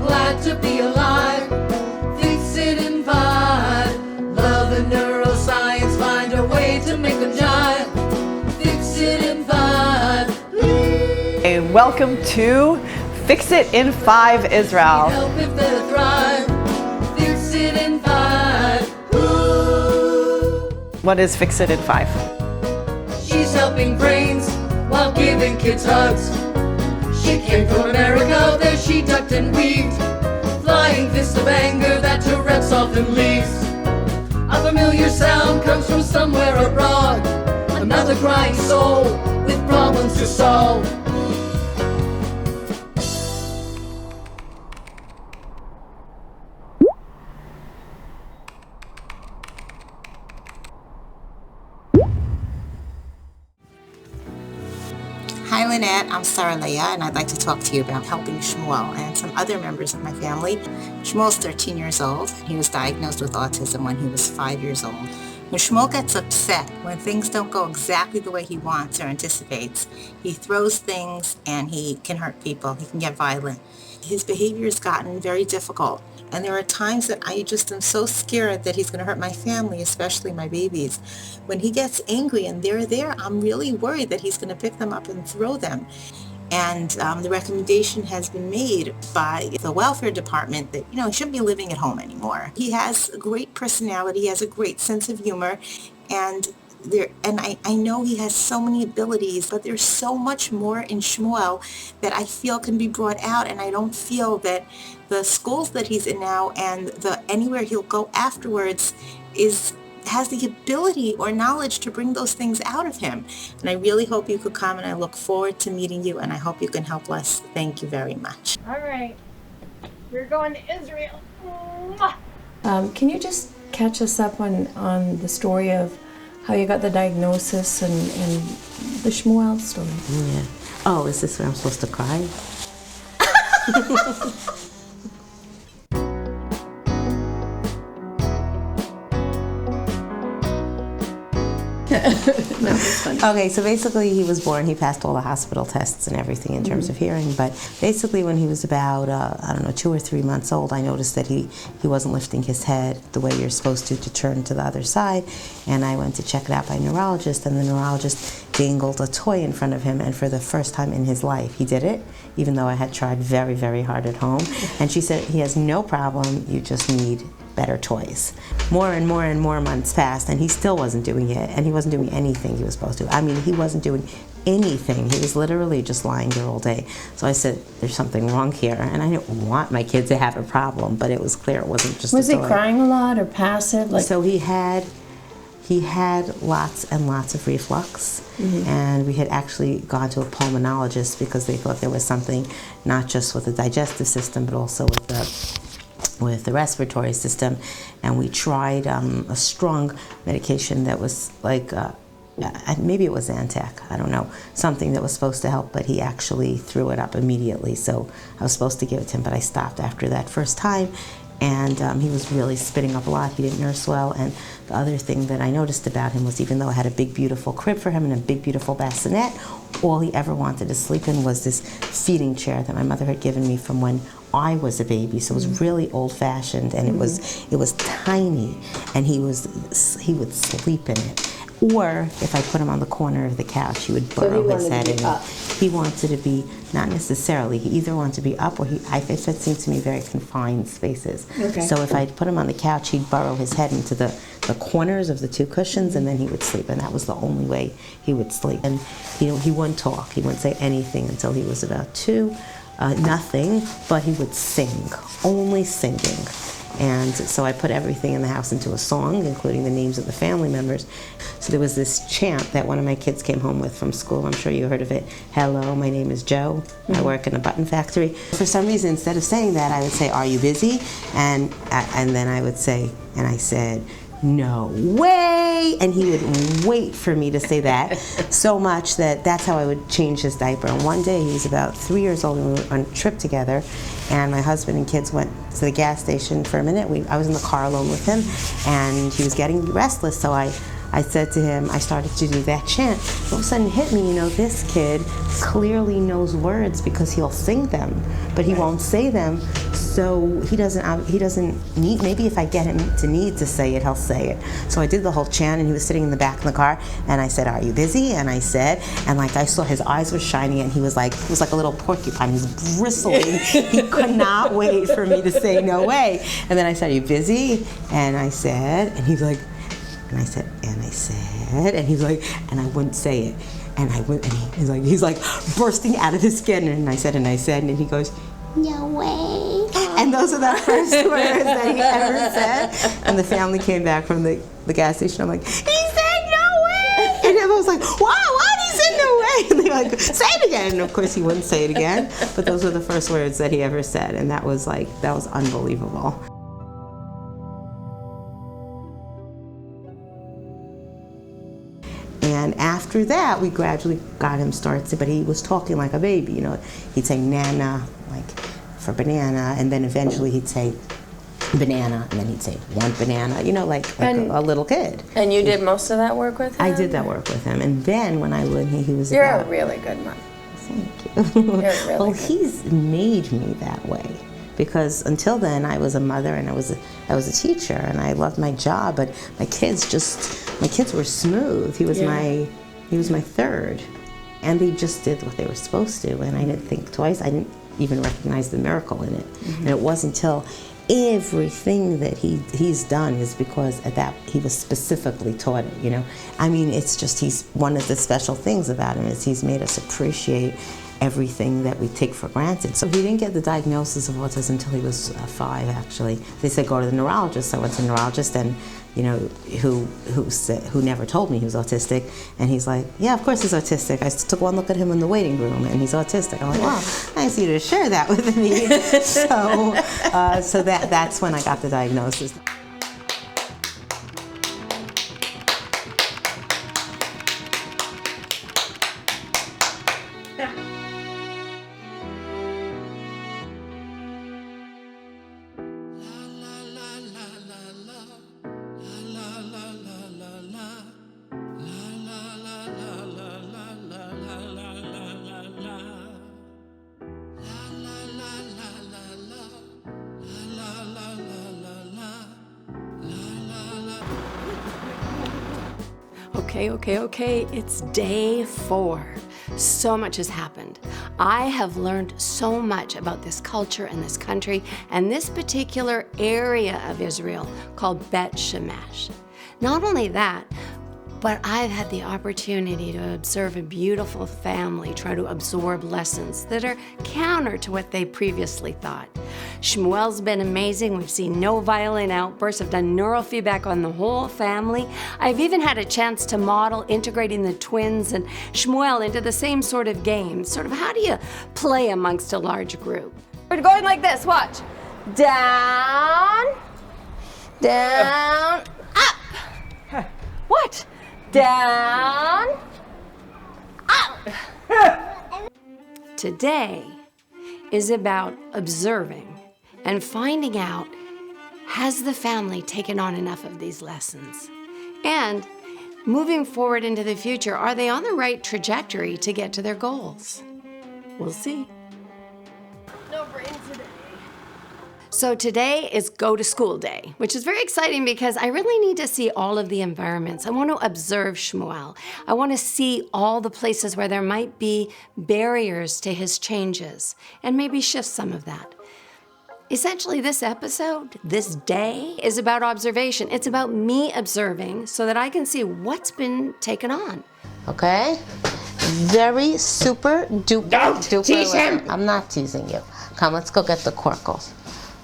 glad to be alive. Fix it in 5. Love and neuroscience, find a way to make them jive. Fix it in 5. Hey, welcome to Fix It in 5 Israel. Help if they thrive. Fix it in 5. Ooh. What is Fix It in 5? She's helping brains while giving kids hugs. She came from America, there she ducked and weaved. Flying fist of anger that Tourette's often leaves. A familiar sound comes from somewhere abroad. Another crying soul with problems to solve. Hi Lynette, I'm Sara Leah and I'd like to talk to you about helping Shmuel and some other members of my family. Shmuel's 13 years old and he was diagnosed with autism when he was 5 years old. When Shmuel gets upset, when things don't go exactly the way he wants or anticipates, he throws things and he can hurt people, he can get violent. His behavior has gotten very difficult. And there are times that I just am so scared that he's going to hurt my family, especially my babies. When he gets angry and they're there, I'm really worried that he's going to pick them up and throw them. And the recommendation has been made by the welfare department that, he shouldn't be living at home anymore. He has a great personality, he has a great sense of humor, and I know he has so many abilities, but there's so much more in Shmuel that I feel can be brought out, and I don't feel that the schools that he's in now and anywhere he'll go afterwards has the ability or knowledge to bring those things out of him. And I really hope you could come, and I look forward to meeting you, and I hope you can help us. Thank you very much. All right, we're going to Israel. Can you just catch us up on the story of how you got the diagnosis and the Shmuel story? Yeah. Oh, is this where I'm supposed to cry? No, it's funny. Okay, so basically he was born, he passed all the hospital tests and everything in terms of hearing, but basically when he was about, 2 or 3 months old, I noticed that he wasn't lifting his head the way you're supposed to turn to the other side, and I went to check it out by a neurologist, and the neurologist dangled a toy in front of him, and for the first time in his life, he did it, even though I had tried very, very hard at home, and she said, he has no problem, you just need better toys. More and more and more months passed, and he still wasn't doing it, and he wasn't doing anything he was supposed to. I mean, he wasn't doing anything. He was literally just lying there all day. So I said, there's something wrong here, and I didn't want my kid to have a problem, but it was clear it wasn't just Was a he toy. crying a lot or passive? So he had lots and lots of reflux, and we had actually gone to a pulmonologist because they thought there was something not just with the digestive system, but also with the respiratory system, and we tried a strong medication that was like, maybe it was Zantac, I don't know, something that was supposed to help, but he actually threw it up immediately, so I was supposed to give it to him, but I stopped after that first time, and he was really spitting up a lot. He didn't nurse well, and the other thing that I noticed about him was even though I had a big beautiful crib for him and a big beautiful bassinet, all he ever wanted to sleep in was this feeding chair that my mother had given me from when I was a baby, so it was really old-fashioned, and it was tiny, and he would sleep in it. Or if I put him on the corner of the couch, he would burrow his head in it. He wanted to be, not necessarily, he either wanted to be up or it seemed to me very confined spaces. Okay. So if I put him on the couch, he'd burrow his head into the corners of the 2 cushions, and then he would sleep, and that was the only way he would sleep. And he wouldn't talk, he wouldn't say anything until he was about 2. Nothing, but he would sing, only singing. And so I put everything in the house into a song, including the names of the family members. So there was this chant that one of my kids came home with from school. I'm sure you heard of it. Hello, my name is Joe. I work in a button factory. For some reason, instead of saying that, I would say, are you busy? And then I would say, and I said, no way, and he would wait for me to say that so much that's how I would change his diaper. And one day, he was about 3 years old, and we went on a trip together, and my husband and kids went to the gas station for a minute. I was in the car alone with him, and he was getting restless, so I said to him, I started to do that chant. All of a sudden it hit me, this kid clearly knows words because he'll sing them, but he won't say them. So he doesn't need, maybe if I get him to say it, he'll say it. So I did the whole chant, and he was sitting in the back of the car, and I said, "Are you busy?" And I said, and like I saw his eyes were shining, and he was like a little porcupine. He was bristling. He could not wait for me to say no way. And then I said, "Are you busy?" And I said, and he's like, and I said, and he's like, and I wouldn't say it. And I went, and he's like bursting out of his skin. And I said, and he goes, "No way." And those are the first words that he ever said. And the family came back from the gas station. I'm like, "He said no way." And everyone was like, "Wow, why did he say no way?" And they're like, "Say it again." And of course he wouldn't say it again. But those were the first words that he ever said. And that was unbelievable. And after that, we gradually got him started, but he was talking like a baby, you know. He'd say nana, like for banana, and then eventually he'd say banana, and then he'd say one banana, you know, like a little kid. And you did most of that work with him? I did that work with him. And then when he was You're a really good mom. Thank you. You're really well, good. He's made me that way. Because until then, I was a mother and I was a teacher, and I loved my job. But my kids were smooth. He was my third, and they just did what they were supposed to. And I didn't think twice. I didn't even recognize the miracle in it. Mm-hmm. And it wasn't until everything that he's done is because of that he was specifically taught it. You know, I mean, it's just he's one of the special things about him is he's made us appreciate everything that we take for granted. So he didn't get the diagnosis of autism until he was 5, actually. They said go to the neurologist. So I went to the neurologist, and you know, who never told me he was autistic. And he's like, "Yeah, of course he's autistic. I took one look at him in the waiting room, and he's autistic." I'm like, "Wow, nice of you to share that with me." So that's when I got the diagnosis. Okay, it's day 4. So much has happened. I have learned so much about this culture and this country and this particular area of Israel called Bet Shemesh. Not only that, but I've had the opportunity to observe a beautiful family try to absorb lessons that are counter to what they previously thought. Shmuel's been amazing. We've seen no violent outbursts. I've done neurofeedback on the whole family. I've even had a chance to model integrating the twins and Shmuel into the same sort of game. Sort of how do you play amongst a large group? We're going like this, watch. Down, down, up. What? Down, up. Today is about observing and finding out, has the family taken on enough of these lessons? And moving forward into the future, are they on the right trajectory to get to their goals? We'll see. No brain today. So today is go to school day, which is very exciting because I really need to see all of the environments. I want to observe Shmuel. I want to see all the places where there might be barriers to his changes and maybe shift some of that. Essentially, this episode, this day, is about observation. It's about me observing so that I can see what's been taken on. Okay? Very super duper. Don't duper tease him. I'm not teasing you. Come, let's go get the corkles.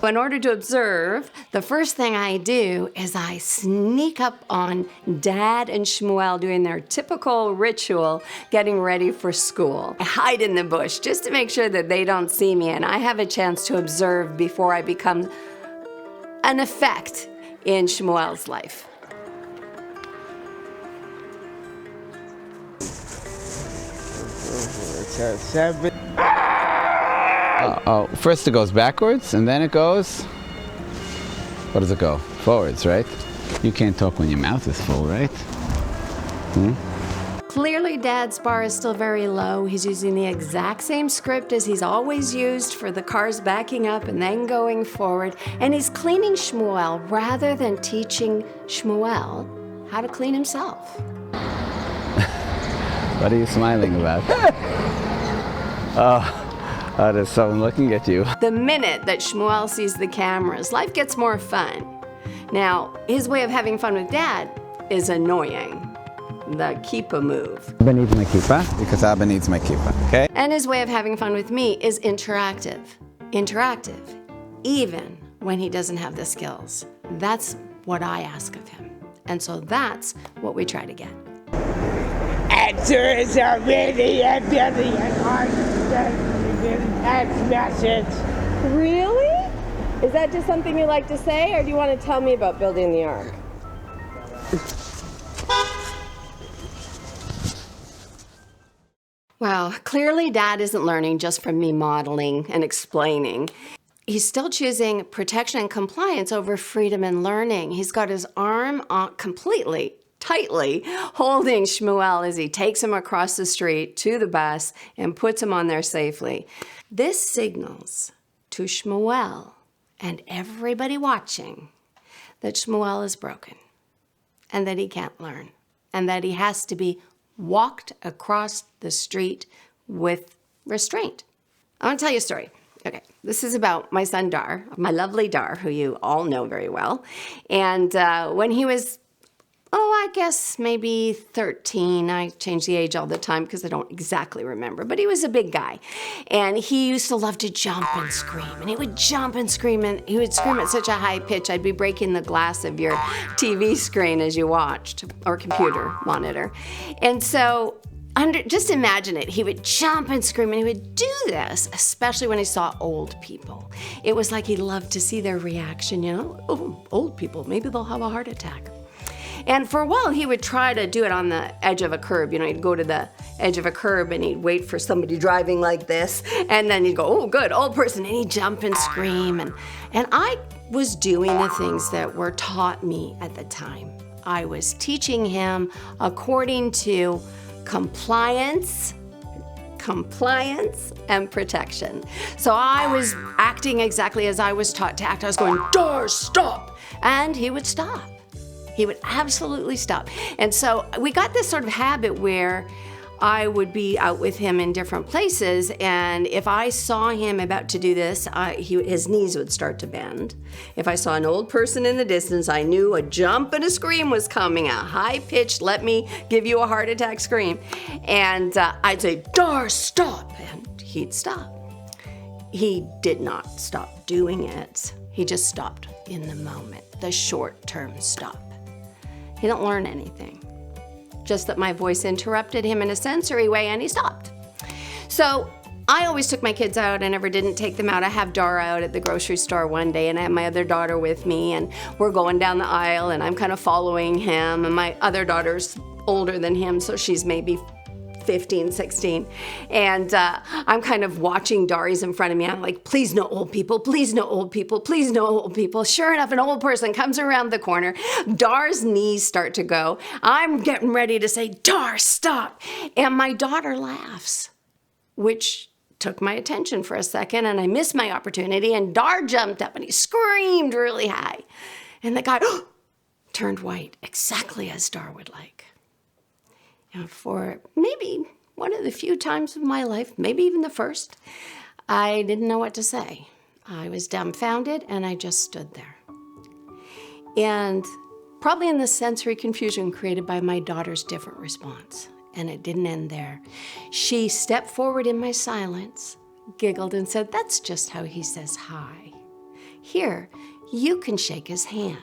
In order to observe, the first thing I do is I sneak up on Dad and Shmuel doing their typical ritual, getting ready for school. I hide in the bush just to make sure that they don't see me and I have a chance to observe before I become an effect in Shmuel's life. First it goes backwards, and then it goes, what does it go? Forwards, right? You can't talk when your mouth is full, right? Clearly, Dad's bar is still very low. He's using the exact same script as he's always used for the cars backing up and then going forward. And he's cleaning Shmuel rather than teaching Shmuel how to clean himself. What are you smiling about? Oh, there's someone looking at you. The minute that Shmuel sees the cameras, life gets more fun. Now, his way of having fun with Dad is annoying. The kippah move. Abba needs my kippah because Abba needs my kippah, okay? And his way of having fun with me is interactive. Interactive, even when he doesn't have the skills. That's what I ask of him. And so that's what we try to get. Answer is already a billion text message. Really? Is that just something you like to say, or do you want to tell me about building the ark? Wow, clearly Dad isn't learning just from me modeling and explaining. He's still choosing protection and compliance over freedom and learning. He's got his arm on completely, tightly holding Shmuel as he takes him across the street to the bus and puts him on there safely. This signals to Shmuel and everybody watching that Shmuel is broken and that he can't learn and that he has to be walked across the street with restraint. I want to tell you a story. Okay, this is about my son Dar, my lovely Dar, who you all know very well. And when he was, I guess maybe 13, I change the age all the time because I don't exactly remember, but he was a big guy. And he used to love to jump and scream. And he would jump and scream, and he would scream at such a high pitch, I'd be breaking the glass of your TV screen as you watched, or computer monitor. And so, just imagine it. He would jump and scream, and he would do this, especially when he saw old people. It was like he loved to see their reaction, you know? Oh, old people, maybe they'll have a heart attack. And for a while, he would try to do it on the edge of a curb. You know, he'd go to the edge of a curb and he'd wait for somebody driving like this. And then he'd go, oh, good, old person. And he'd jump and scream. And I was doing the things that were taught me at the time. I was teaching him according to compliance, and protection. So I was acting exactly as I was taught to act. I was going, Dar, stop. And he would stop. He would absolutely stop. And so we got this sort of habit where I would be out with him in different places, and if I saw him about to do this, his knees would start to bend. If I saw an old person in the distance, I knew a jump and a scream was coming, a high-pitched, let me give you a heart attack scream. And I'd say, Dar, stop, and he'd stop. He did not stop doing it. He just stopped in the moment, the short-term stop. He didn't learn anything. Just that my voice interrupted him in a sensory way and he stopped. So I always took my kids out. I never didn't take them out. I have Dar out at the grocery store one day and I have my other daughter with me and we're going down the aisle and I'm kind of following him, and my other daughter's older than him, so she's maybe 15, 16. And I'm kind of watching Dar. He's in front of me. I'm like, please no old people, please no old people, please no old people. Sure enough, an old person comes around the corner. Dar's knees start to go. I'm getting ready to say, Dar, stop. And my daughter laughs, which took my attention for a second, and I missed my opportunity, and Dar jumped up and he screamed really high. And the guy turned white, exactly as Dar would like. And for maybe one of the few times of my life, maybe even the first, I didn't know what to say. I was dumbfounded and I just stood there. And probably in the sensory confusion created by my daughter's different response. And it didn't end there. She stepped forward in my silence, giggled and said, that's just how he says hi. Here, you can shake his hand.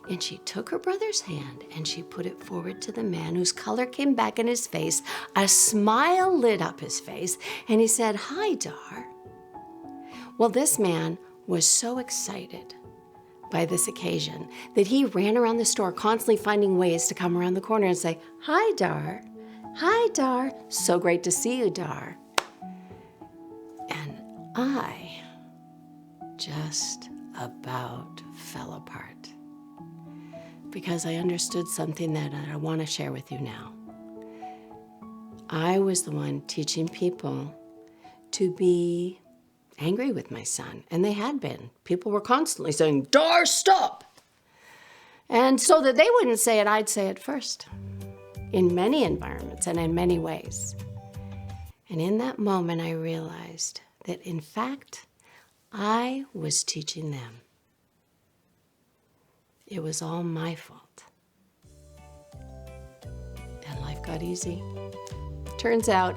And she took her brother's hand and she put it forward to the man, whose color came back in his face. A smile lit up his face and he said, hi, Dar. Well, this man was so excited by this occasion that he ran around the store constantly finding ways to come around the corner and say, hi, Dar. Hi, Dar. So great to see you, Dar. And I just about fell apart, because I understood something that I want to share with you now. I was the one teaching people to be angry with my son, and they had been. People were constantly saying, "Dar, stop!" And so that they wouldn't say it, I'd say it first, in many environments and in many ways. And in that moment, I realized that, in fact, I was teaching them. It was all my fault. And life got easy. Turns out,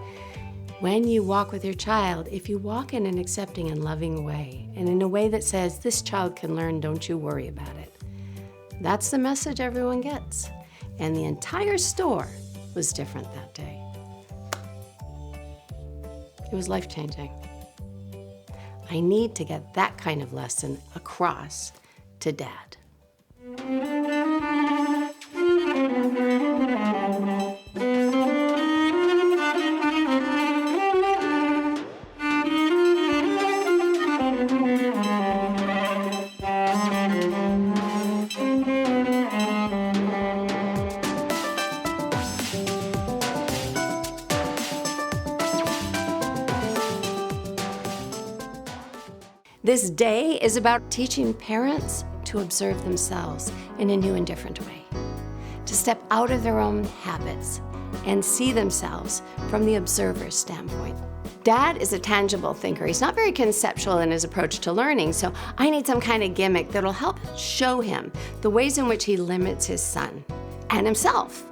when you walk with your child, if you walk in an accepting and loving way, and in a way that says, this child can learn, don't you worry about it, that's the message everyone gets. And the entire store was different that day. It was life-changing. I need to get that kind of lesson across to Dad. This day is about teaching parents to observe themselves in a new and different way, to step out of their own habits and see themselves from the observer's standpoint. Dad is a tangible thinker. He's not very conceptual in his approach to learning, so I need some kind of gimmick that'll help show him the ways in which he limits his son and himself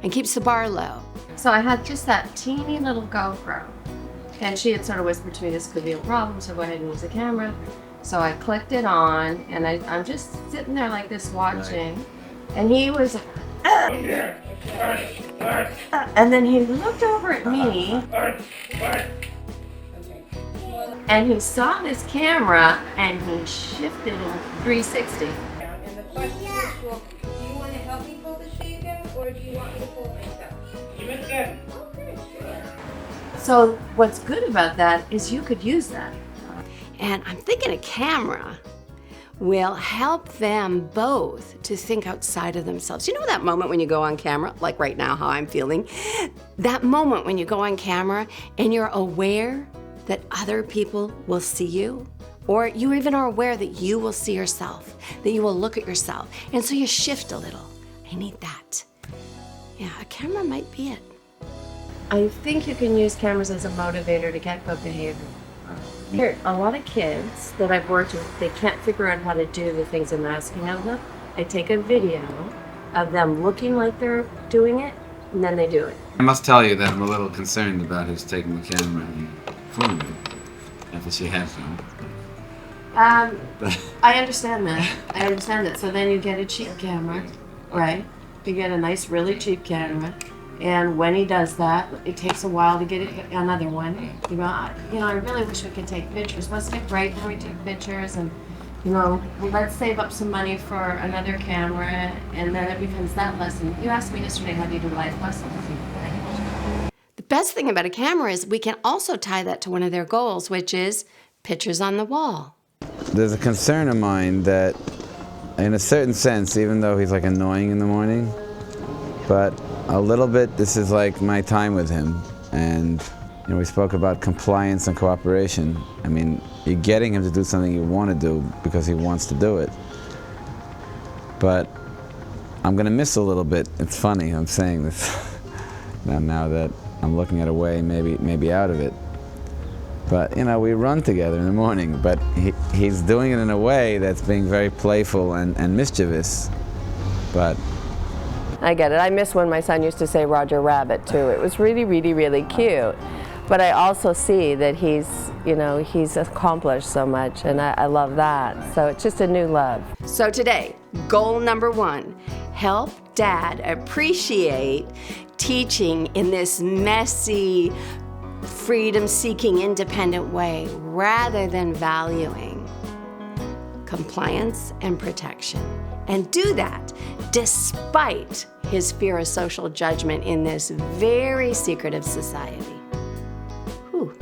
and keeps the bar low. So I had just that teeny little GoPro. And she had sort of whispered to me, this could be a problem, so go ahead and use the camera. So I clicked it on, and I'm just sitting there like this watching. And he was, and then he looked over at me, and he saw this camera, and he shifted in 360. And the question is, well, do you want to help me pull the sheet down, or do you want me to pull it myself? You must get it. Okay, sure. So what's good about that is you could use that. And I'm thinking a camera will help them both to think outside of themselves. You know that moment when you go on camera, like right now, how I'm feeling? That moment when you go on camera and you're aware that other people will see you, or you even are aware that you will see yourself, that you will look at yourself. And so you shift a little. I need that. Yeah, a camera might be it. I think you can use cameras as a motivator to get good behavior. Here, a lot of kids that I've worked with, they can't figure out how to do the things I'm asking of them. I take a video of them looking like they're doing it, and then they do it. I must tell you that I'm a little concerned about his taking the camera and filming it, after she has one. I understand that. I understand that. So then you get a cheap camera, right? You get a nice, really cheap camera. And when he does that, it takes a while to get another one. You know, I really wish we could take pictures. Wasn't it great when we took pictures? And, let's save up some money for another camera, and then it becomes that lesson. You asked me yesterday, how do you do life lessons? The best thing about a camera is we can also tie that to one of their goals, which is pictures on the wall. There's a concern of mine that, in a certain sense, even though he's like annoying in the morning, but a little bit, this is like my time with him. And we spoke about compliance and cooperation. I mean, you're getting him to do something you want to do because he wants to do it. But I'm going to miss a little bit. It's funny, I'm saying this now that I'm looking at a way maybe out of it. But, we run together in the morning, but he's doing it in a way that's being very playful and mischievous. But I get it. I miss when my son used to say Roger Rabbit too. It was really, really, really cute. But I also see that he's accomplished so much, and I love that. So it's just a new love. So today, goal number 1, help Dad appreciate teaching in this messy, freedom-seeking, independent way, rather than valuing compliance and protection. And do that despite his fear of social judgment in this very secretive society. Whew.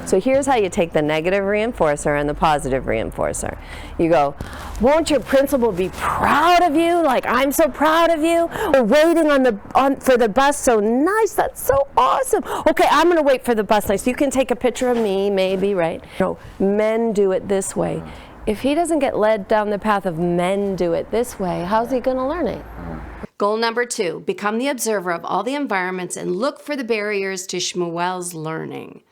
So here's how you take the negative reinforcer and the positive reinforcer. You go, won't your principal be proud of you? Like, I'm so proud of you. We're waiting for the bus. So nice. That's so awesome. Okay, I'm going to wait for the bus. Nice. You can take a picture of me, maybe, right? No, men do it this way. If he doesn't get led down the path of men do it this way, how's he going to learn it? Goal number 2, become the observer of all the environments and look for the barriers to Shmuel's learning,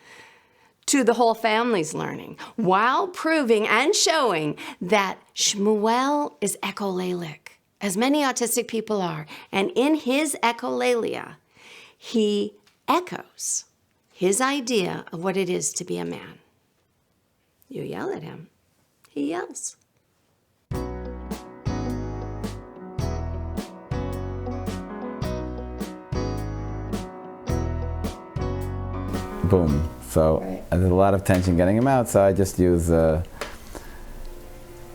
to the whole family's learning, while proving and showing that Shmuel is echolalic, as many autistic people are. And in his echolalia, he echoes his idea of what it is to be a man. You yell at him, he yells. Boom. So there's a lot of tension getting him out, so I just use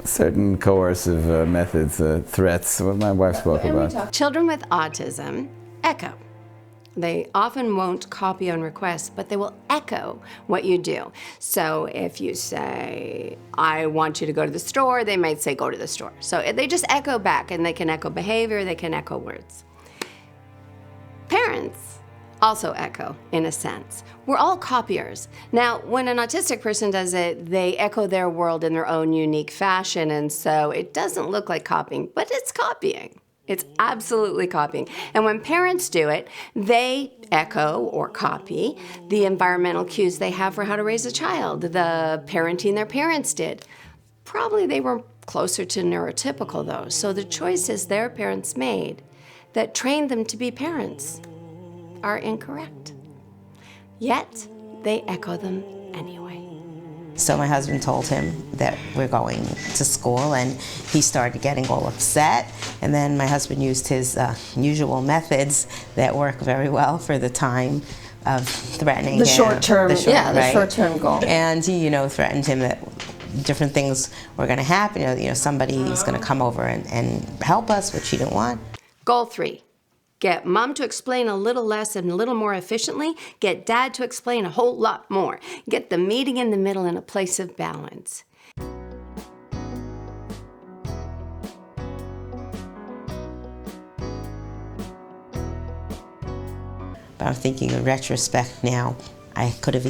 certain coercive methods, threats, what my wife spoke about. Children with autism echo. They often won't copy on request, but they will echo what you do. So if you say, I want you to go to the store, they might say, go to the store. So they just echo back, and they can echo behavior, they can echo words. Parents also echo, in a sense. We're all copiers. Now, when an autistic person does it, they echo their world in their own unique fashion, and so it doesn't look like copying, but it's copying. It's absolutely copying. And when parents do it, they echo or copy the environmental cues they have for how to raise a child, the parenting their parents did. Probably they were closer to neurotypical, though, so the choices their parents made that trained them to be parents are incorrect. Yet, they echo them anyway. So my husband told him that we're going to school, and he started getting all upset. And then my husband used his usual methods that work very well for the time of threatening him. The short-term, right? short-term goal. And he, threatened him that different things were going to happen. Somebody's going to come over and help us, which he didn't want. Goal 3. Get mom to explain a little less and a little more efficiently. Get dad to explain a whole lot more. Get the meeting in the middle in a place of balance. But I'm thinking in retrospect now, I could have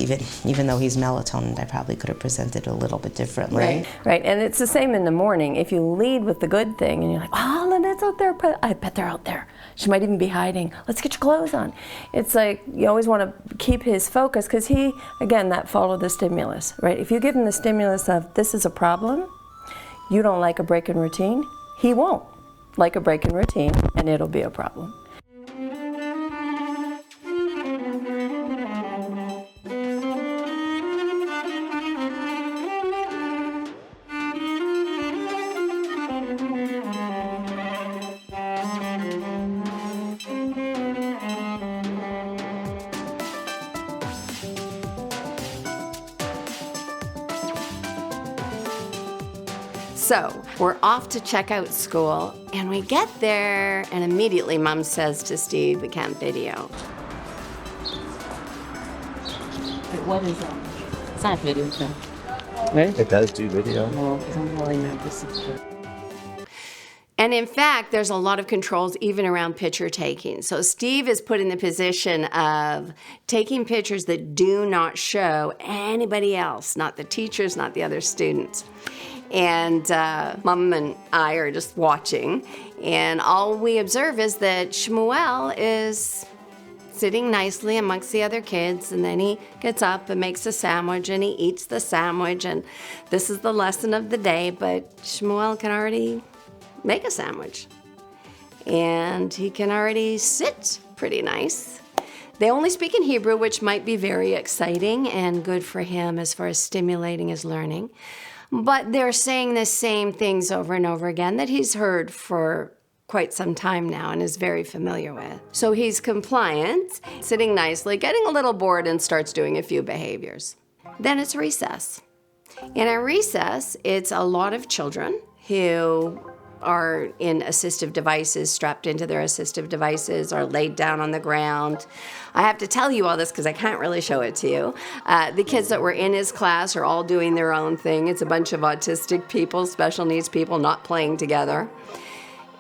even though he's melatonin, I probably could have presented a little bit differently. Right, and it's the same in the morning. If you lead with the good thing and you're like, oh, Lynette's out there, I bet they're out there. She might even be hiding. Let's get your clothes on. It's like you always want to keep his focus because he, again, that follow the stimulus, right? If you give him the stimulus of this is a problem, you don't like a break in routine, he won't like a break in routine and it'll be a problem. So we're off to check out school, and we get there, and immediately Mom says to Steve, we can't video. What is that? It's not video, though. Right? It does do video. Well, because I'm really nervous. And in fact, there's a lot of controls even around picture taking. So Steve is put in the position of taking pictures that do not show anybody else, not the teachers, not the other students. And Mom and I are just watching, and all we observe is that Shmuel is sitting nicely amongst the other kids, and then he gets up and makes a sandwich, and he eats the sandwich, and this is the lesson of the day, but Shmuel can already make a sandwich, and he can already sit pretty nice. They only speak in Hebrew, which might be very exciting and good for him as far as stimulating his learning. But they're saying the same things over and over again that he's heard for quite some time now and is very familiar with. So he's compliant, sitting nicely, getting a little bored, and starts doing a few behaviors. Then it's recess. In a recess, it's a lot of children who are in assistive devices, strapped into their assistive devices, or laid down on the ground. I have to tell you all this because I can't really show it to you. The kids that were in his class are all doing their own thing. It's a bunch of autistic people, special needs people, not playing together.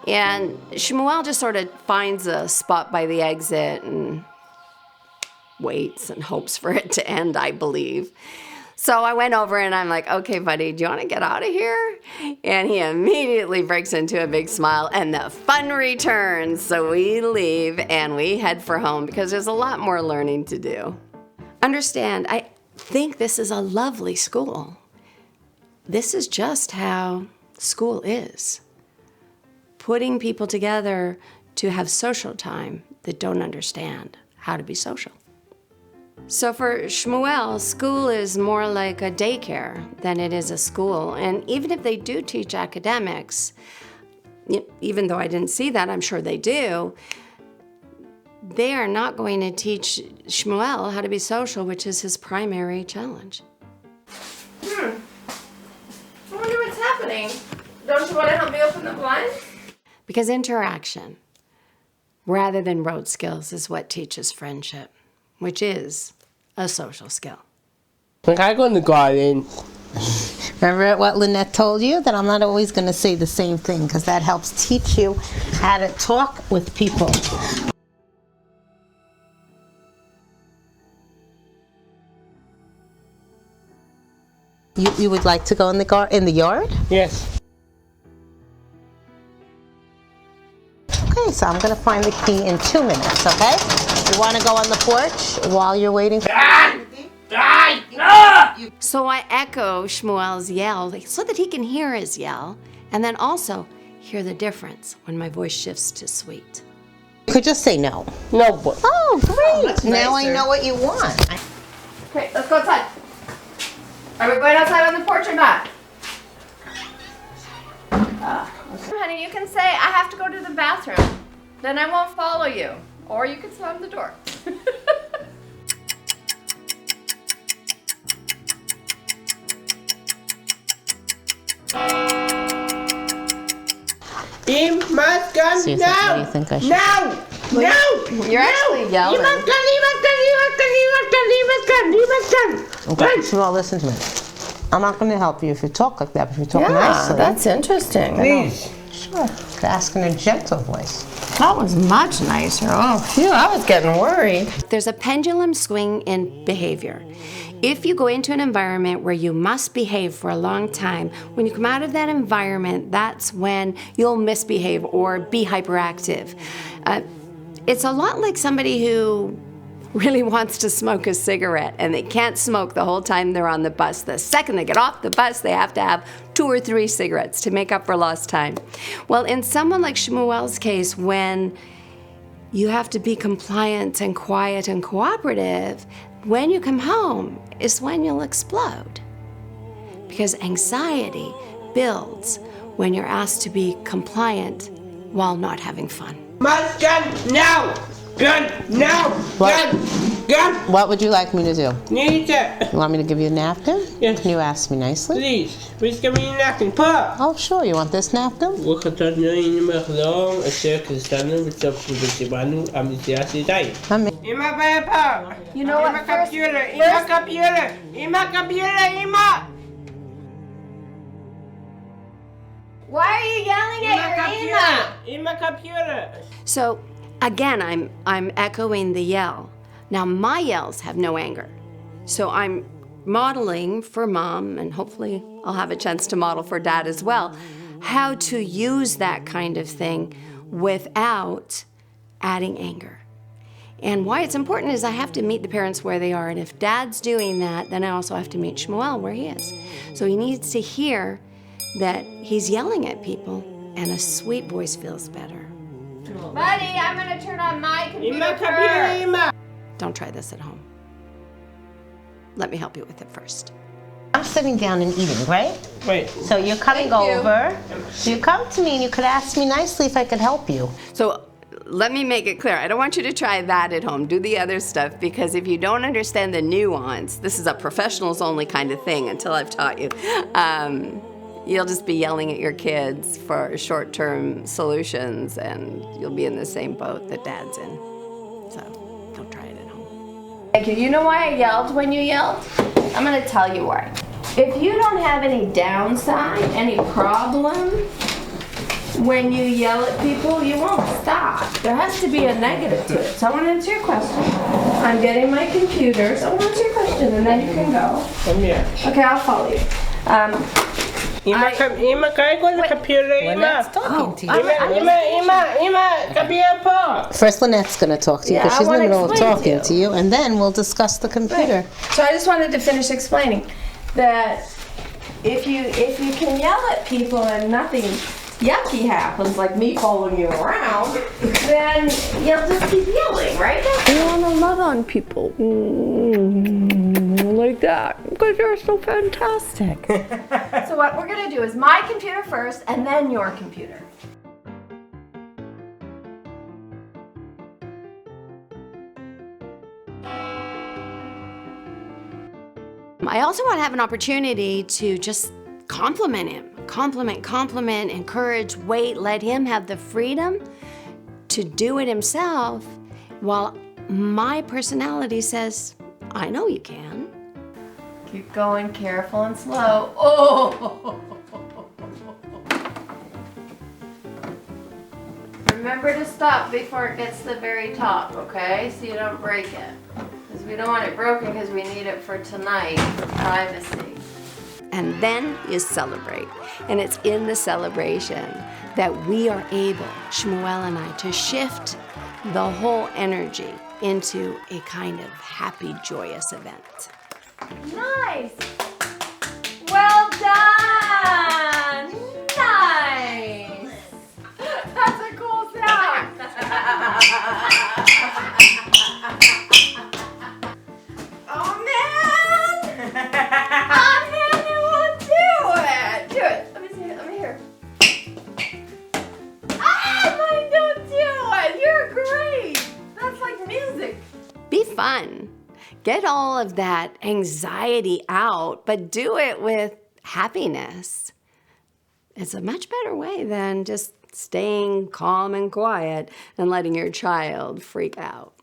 And Shmuel just sort of finds a spot by the exit and waits and hopes for it to end, I believe. So I went over and I'm like, okay, buddy, do you want to get out of here? And he immediately breaks into a big smile and the fun returns. So we leave and we head for home because there's a lot more learning to do. Understand, I think this is a lovely school. This is just how school is. Putting people together to have social time that don't understand how to be social. So for Shmuel, school is more like a daycare than it is a school. And even if they do teach academics, even though I didn't see that, I'm sure they do, they are not going to teach Shmuel how to be social, which is his primary challenge. I wonder what's happening. Don't you want to help me open the blinds? Because interaction, rather than rote skills, is what teaches friendship, which is a social skill. When I go in the garden, Remember what Lynette told you? That I'm not always going to say the same thing because that helps teach you how to talk with people. You would like to go in the yard? yes. Okay, so I'm going to find the key in 2 minutes, okay? You want to go on the porch while you're waiting? So I echo Shmuel's yell so that he can hear his yell and then also hear the difference when my voice shifts to sweet. You could just say no. No, but Oh, great. Now I know what you want. Okay, let's go outside. Are we going outside on the porch or not? Okay. Honey, you can say, I have to go to the bathroom. Then I won't follow you. Or you can slam the door. you must go So you now. what do you think I should? No! You're actually yelling. Okay, Shmuel, listen to me. I'm not going to help you if you talk like that, but if you talk nicely. that's interesting. Please. Sure. Ask in a gentle voice. That was much nicer. Oh, phew, I was getting worried. There's a pendulum swing in behavior. If you go into an environment where you must behave for a long time, when you come out of that environment, that's when you'll misbehave or be hyperactive. It's a lot like somebody who really wants to smoke a cigarette and they can't smoke the whole time they're on the bus. The second they get off the bus, they have to have 2 or 3 cigarettes to make up for lost time. Well, in someone like Shmuel's case, when you have to be compliant and quiet and cooperative, when you come home is when you'll explode. Because anxiety builds when you're asked to be compliant while not having fun. Must go now. Gun now. Gun. What would you like me to do? Need it. You want me to give you a napkin? Yes. Can you ask me nicely? Please give me a napkin. Pop. Oh, sure. You want this napkin? وخطرنا المخلوق الشركة استنى بالتوفيق بالتبانو أم السياسي داي. إما بابا. You know what? إما كمبيوتر. إما كمبيوتر. إما كمبيوتر. إما. Why are you yelling at your Ema? إما كمبيوتر. So again, I'm echoing the yell. Now my yells have no anger. So I'm modeling for mom, and hopefully I'll have a chance to model for dad as well, how to use that kind of thing without adding anger. And why it's important is I have to meet the parents where they are, and if dad's doing that, then I also have to meet Shmuel where he is. So he needs to hear that he's yelling at people, and a sweet voice feels better. Buddy, I'm gonna turn on my computer إما كمبيوتر. إما. Don't try this at home. Let me help you with it first. I'm sitting down and eating, right? Wait. So you're coming over. So you come to me and you could ask me nicely if I could help you. So let me make it clear. I don't want you to try that at home. Do the other stuff, because if you don't understand the nuance, this is a professionals only kind of thing until I've taught you. you'll just be yelling at your kids for short-term solutions, and you'll be in the same boat that Dad's in. So don't try it at home. Thank you. You know why I yelled when you yelled? I'm going to tell you why. If you don't have any downside, any problem, when you yell at people, you won't stop. There has to be a negative to it. So I want to answer your question. I'm getting my computer, so I want to answer your question, and then you can go. Come here. Okay, I'll follow you. Ima, can I go on the computer, Ima? Lynette's talking to you. Ima, come here, Paul. First, Lynette's going to talk to you Yeah, because I she's in the wanna middle of explain talking to you, and then we'll discuss the computer. So I just wanted to finish explaining that if you can yell at people and nothing yucky happens, like me following you around, then you'll just keep yelling, right? You want to love on people like that because you're so fantastic. So what we're going to do is my computer first and then your computer. I also want to have an opportunity to just compliment him. Compliment, encourage, wait, let him have the freedom to do it himself while my personality says, I know you can. Keep going, careful and slow. Oh! Remember to stop before it gets to the very top, okay? So you don't break it. Because we don't want it broken because we need it for tonight, for privacy. And then you celebrate. And it's in the celebration that we are able, Shmuel and I, to shift the whole energy into a kind of happy, joyous event. Nice! Well done! Nice! That's a cool sound! Oh man! Oh man, you won't do it! Do it! Let me see it, let me hear. Ah, mine don't do it! You're great! That's like music. Be fun. Get all of that anxiety out, but do it with happiness. It's a much better way than just staying calm and quiet and letting your child freak out.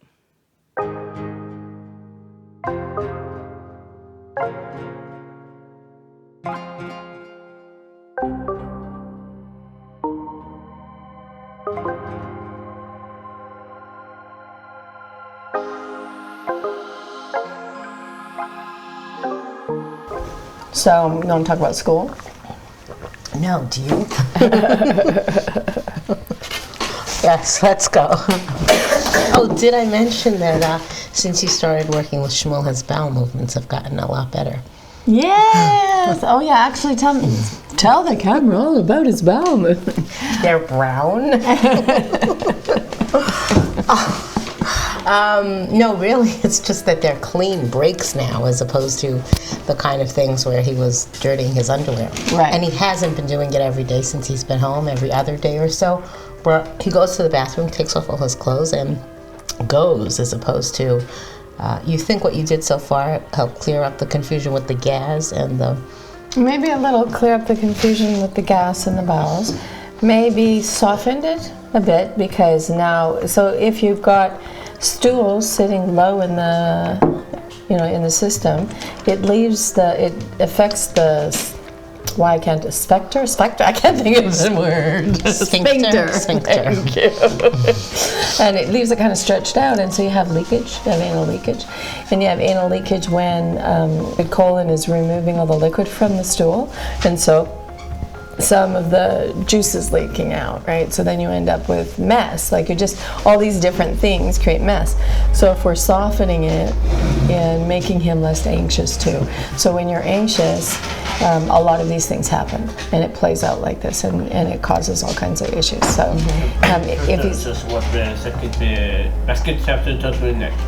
So, you want to talk about school? No, do you? Yes, let's go. Oh, did I mention that since you started working with Shmuel, his bowel movements have gotten a lot better? Yes! Oh yeah, actually tell the camera all about his bowel movement. They're brown? No, really, it's just that they're clean breaks now as opposed to the kind of things where he was dirtying his underwear. Right. And he hasn't been doing it every day since he's been home, every other day or so, where he goes to the bathroom, takes off all his clothes, and goes, as opposed to, you think what you did so far helped clear up the confusion with the gas and the... Maybe a little clear up the confusion with the gas and the bowels. Maybe softened it a bit because now, so if you've got stools sitting low in the, in the system, it affects the, I can't think of the word. Sphincter. Thank you. And it leaves it kind of stretched out, and so you have leakage, you have anal leakage. And you have anal leakage when the colon is removing all the liquid from the stool, and so some of the juice is leaking out, right? So then you end up with mess. Like all these different things create mess. So if we're softening it and making him less anxious too. So when you're anxious, a lot of these things happen, and it plays out like this, and it causes all kinds of issues. So if he's...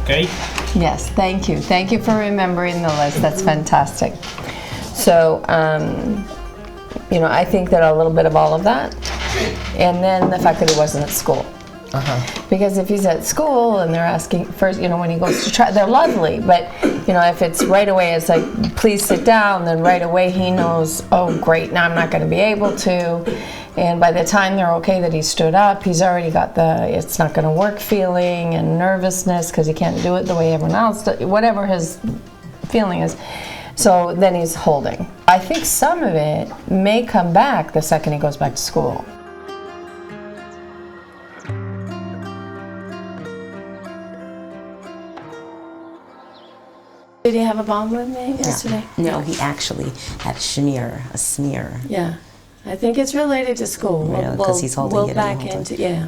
Okay? Yes, thank you. Thank you for remembering the list. That's fantastic. So, I think that a little bit of all of that, and then the fact that he wasn't at school. Because if he's at school and they're asking first, when he goes to try, they're lovely, but if it's right away, it's like, please sit down, then right away he knows, oh great, now I'm not going to be able to. And by the time they're okay that he stood up, he's already got the it's not going to work feeling and nervousness because he can't do it the way everyone else does, whatever his feeling is. So then he's holding. I think some of it may come back the second he goes back to school. Did he have a bond with me yesterday? No, he actually had a smear. Yeah. I think it's related to school. Because he's holding it.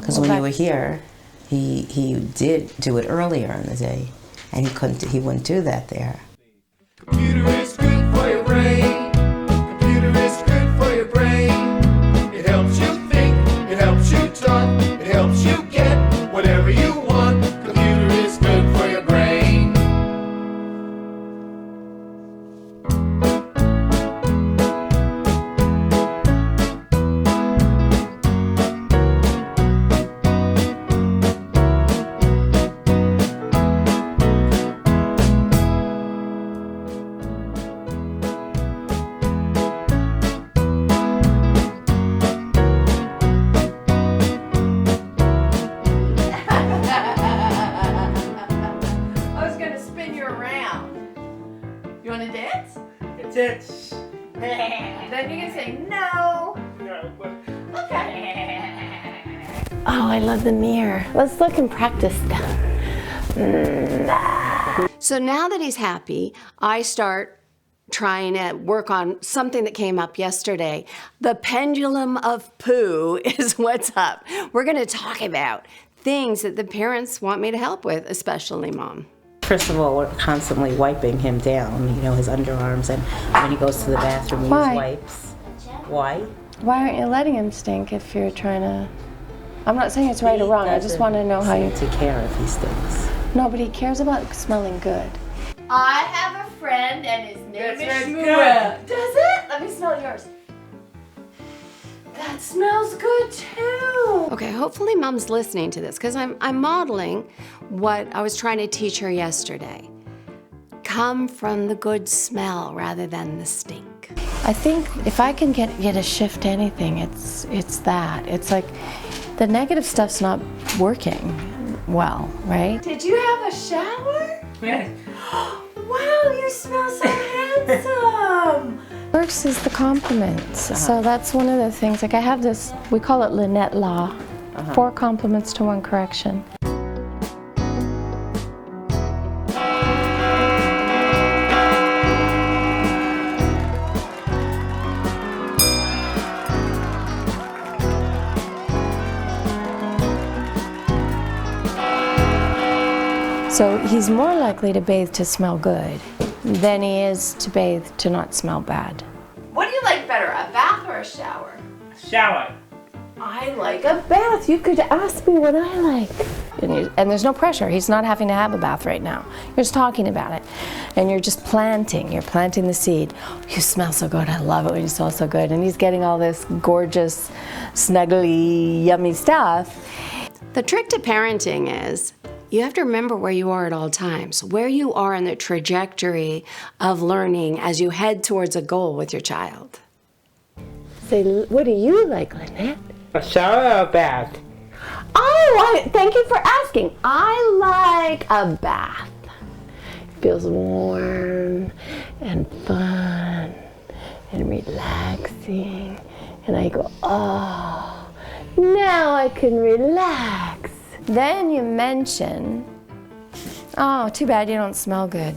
Because when you were here, he did do it earlier in the day, and he wouldn't do that there. Computer is good for your brain. Computer is good for your brain. It helps you think, it helps you talk, it helps you get whatever you want. Computer is good for your brain. Then you can say no. Okay. Oh, I love the mirror. Let's look and practice that. So now that he's happy, I start trying to work on something that came up yesterday. The pendulum of poo is what's up. We're going to talk about things that the parents want me to help with, especially Mom. First of all, we're constantly wiping him down, his underarms, and when he goes to the bathroom, he uses wipes. Why? Why aren't you letting him stink if you're trying to... I'm not saying it's right or wrong, I just want to know how you... take care if he stinks. No, but he cares about smelling good. I have a friend and his name is Shmuel. Does it? Let me smell yours. That smells good too. Okay, hopefully Mom's listening to this because I'm modeling what I was trying to teach her yesterday. Come from the good smell rather than the stink. I think if I can get you to shift anything, it's that. It's like the negative stuff's not working well, right? Did you have a shower? Yes. Wow, you smell so handsome. Works is the compliments. So that's one of the things. Like I have this, we call it Lynette Law. 4 compliments to 1 correction. So he's more likely to bathe to smell good than he is to bathe to not smell bad. What do you like better, a bath or a shower? Shower. I like a bath. You could ask me what I like. And there's no pressure. He's not having to have a bath right now. You're just talking about it. And you're just planting. You're planting the seed. You smell so good. I love it when you smell so good. And he's getting all this gorgeous, snuggly, yummy stuff. The trick to parenting is you have to remember where you are at all times, where you are in the trajectory of learning as you head towards a goal with your child. Say, what do you like, Lynette? A shower or a bath? Oh, thank you for asking. I like a bath. It feels warm and fun and relaxing. And I go, oh, now I can relax. Then you mention, oh, too bad you don't smell good.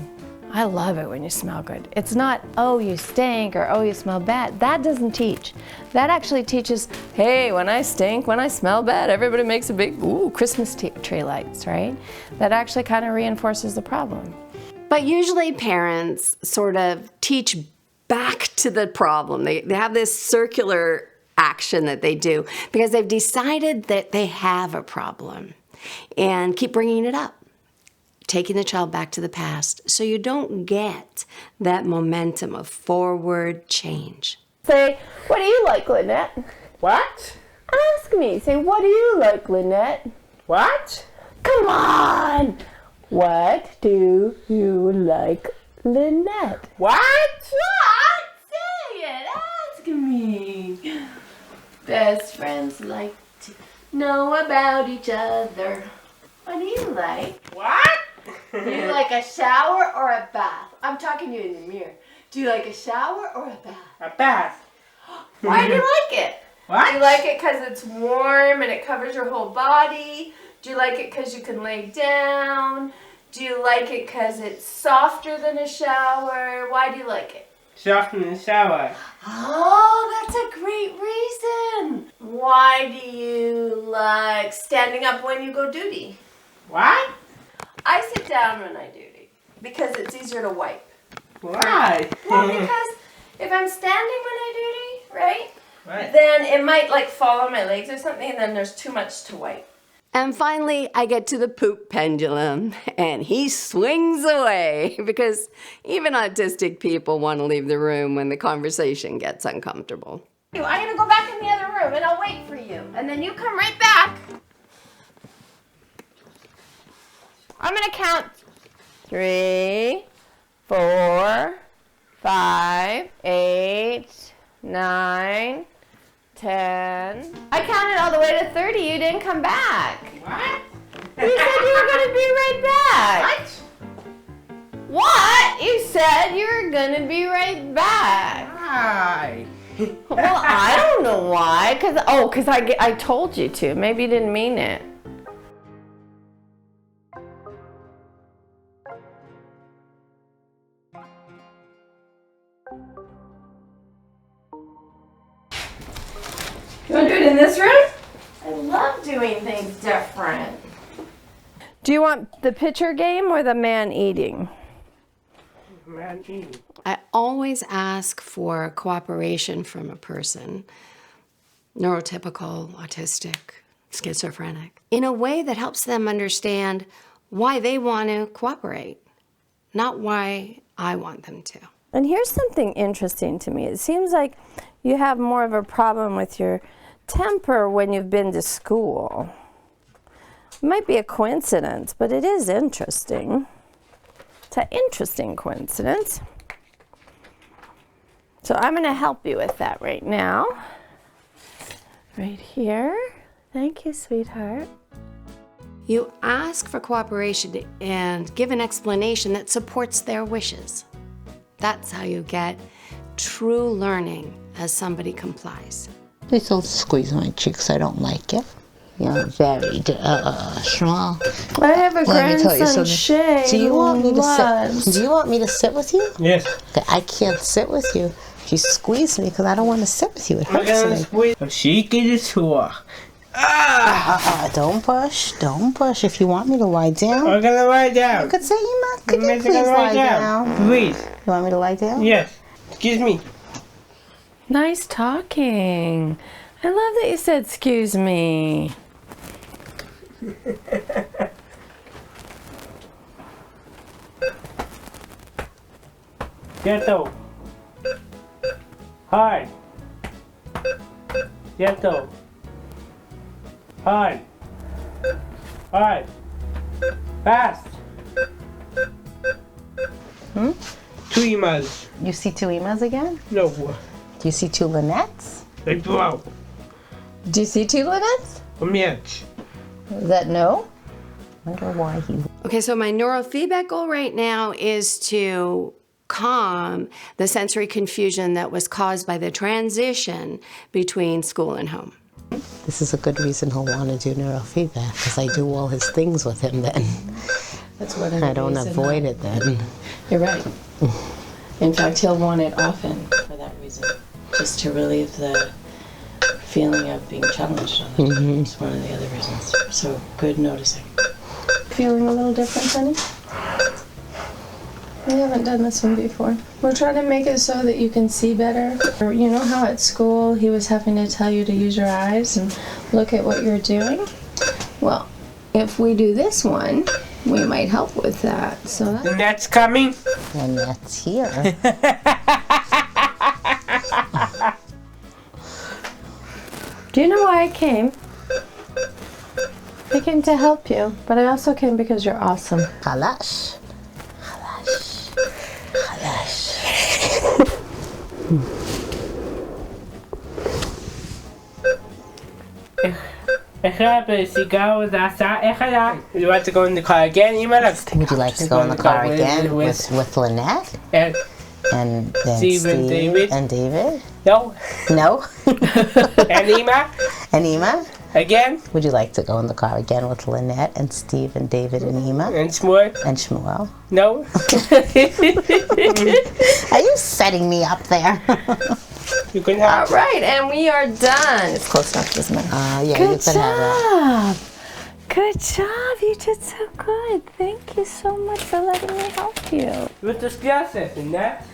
I love it when you smell good. It's not, oh, you stink or oh, you smell bad. That doesn't teach. That actually teaches, hey, when I stink, when I smell bad, everybody makes a big, ooh, Christmas tree lights, right? That actually kind of reinforces the problem. But usually parents sort of teach back to the problem. They have this circular action that they do because they've decided that they have a problem and keep bringing it up, taking the child back to the past so you don't get that momentum of forward change. Say, what do you like, Lynette? What? Ask me. Say, what do you like, Lynette? What? Come on! What do you like, Lynette? What? What? Say it! Ask me! Best friends like to know about each other. What do you like? What? Do you like a shower or a bath? I'm talking to you in the mirror. Do you like a shower or a bath? A bath. Why do you like it? What? Do you like it because it's warm and it covers your whole body? Do you like it because you can lay down? Do you like it because it's softer than a shower? Why do you like it? Softer than a shower. Oh, that's a great reason. Why do you like standing up when you go duty? What? I sit down when I duty because it's easier to wipe. Why? Well, because if I'm standing when I duty, right? Then it might like fall on my legs or something, and then there's too much to wipe. And finally, I get to the poop pendulum, and he swings away because even autistic people want to leave the room when the conversation gets uncomfortable. I'm going to go back in the other room, and I'll wait for you. And then you come right back. I'm going to count 3, 4, 5, 8, 9, 10. I counted all the way to 30. You didn't come back. What? You said you were going to be right back. What? What? You said you were going to be right back. Why? Well, I don't know why. Because I told you to. Maybe you didn't mean it. You want to do it in this room? I love doing things different. Do you want the picture game or the man eating? Man eating. I always ask for cooperation from a person, neurotypical, autistic, schizophrenic, in a way that helps them understand why they want to cooperate, not why I want them to. And here's something interesting to me. It seems like you have more of a problem with your temper when you've been to school. It might be a coincidence, but it is interesting. It's an interesting coincidence. So I'm going to help you with that right now. Right here. Thank you, sweetheart. You ask for cooperation and give an explanation that supports their wishes. That's how you get true learning as somebody complies. Please don't squeeze my cheeks. I don't like it. You're very Shmuel. I have a grandson, Shay. Do you want me to sit? Do you want me to sit with you? Yes. Okay, I can't sit with you. You squeeze me because I don't want to sit with you. It hurts me. She get it to her. Don't push. Don't push. If you want me to lie down, I'm gonna lie down. You could say, could you please lie down? Please. You want me to lie down? Yes. Excuse me. Nice talking. I love that you said, excuse me. Gentle. Hard. Gentle. Hard. Hard. Fast. 2 emails. You see 2 emails again? No. Do you see 2 Lynettes? They blow. Do you see 2 Lynettes? Yes. Is that no? I wonder why he... Okay, so my neurofeedback goal right now is to calm the sensory confusion that was caused by the transition between school and home. This is a good reason he'll want to do neurofeedback, because I do all his things with him then. That's what I don't avoid it then. You're right. In fact, he'll want it often for that reason, just to relieve the feeling of being challenged on the time. It's one of the other reasons. So good noticing. Feeling a little different, honey? We haven't done this one before. We're trying to make it so that you can see better. You know how at school he was having to tell you to use your eyes and look at what you're doing? Well, if we do this one, we might help with that. So Lynette's coming? Lynette's here. Do you know why I came? I came to help you, but I also came because you're awesome. Halash. Halash. Halash. Would you like to go in the car again? Would you like to go in the car again with Lynette? And then Steve and David? And David? No. No? And Ema? And Ema? Again? Would you like to go in the car again with Lynette and Steve and David and Ema? And Shmuel? And Shmuel? No. Are you setting me up there? You can have. All right, and we are done. It's close enough, isn't it? Yeah, Good you can have job. Good job. You did so good. Thank you so much for letting me help you. With the glasses and that?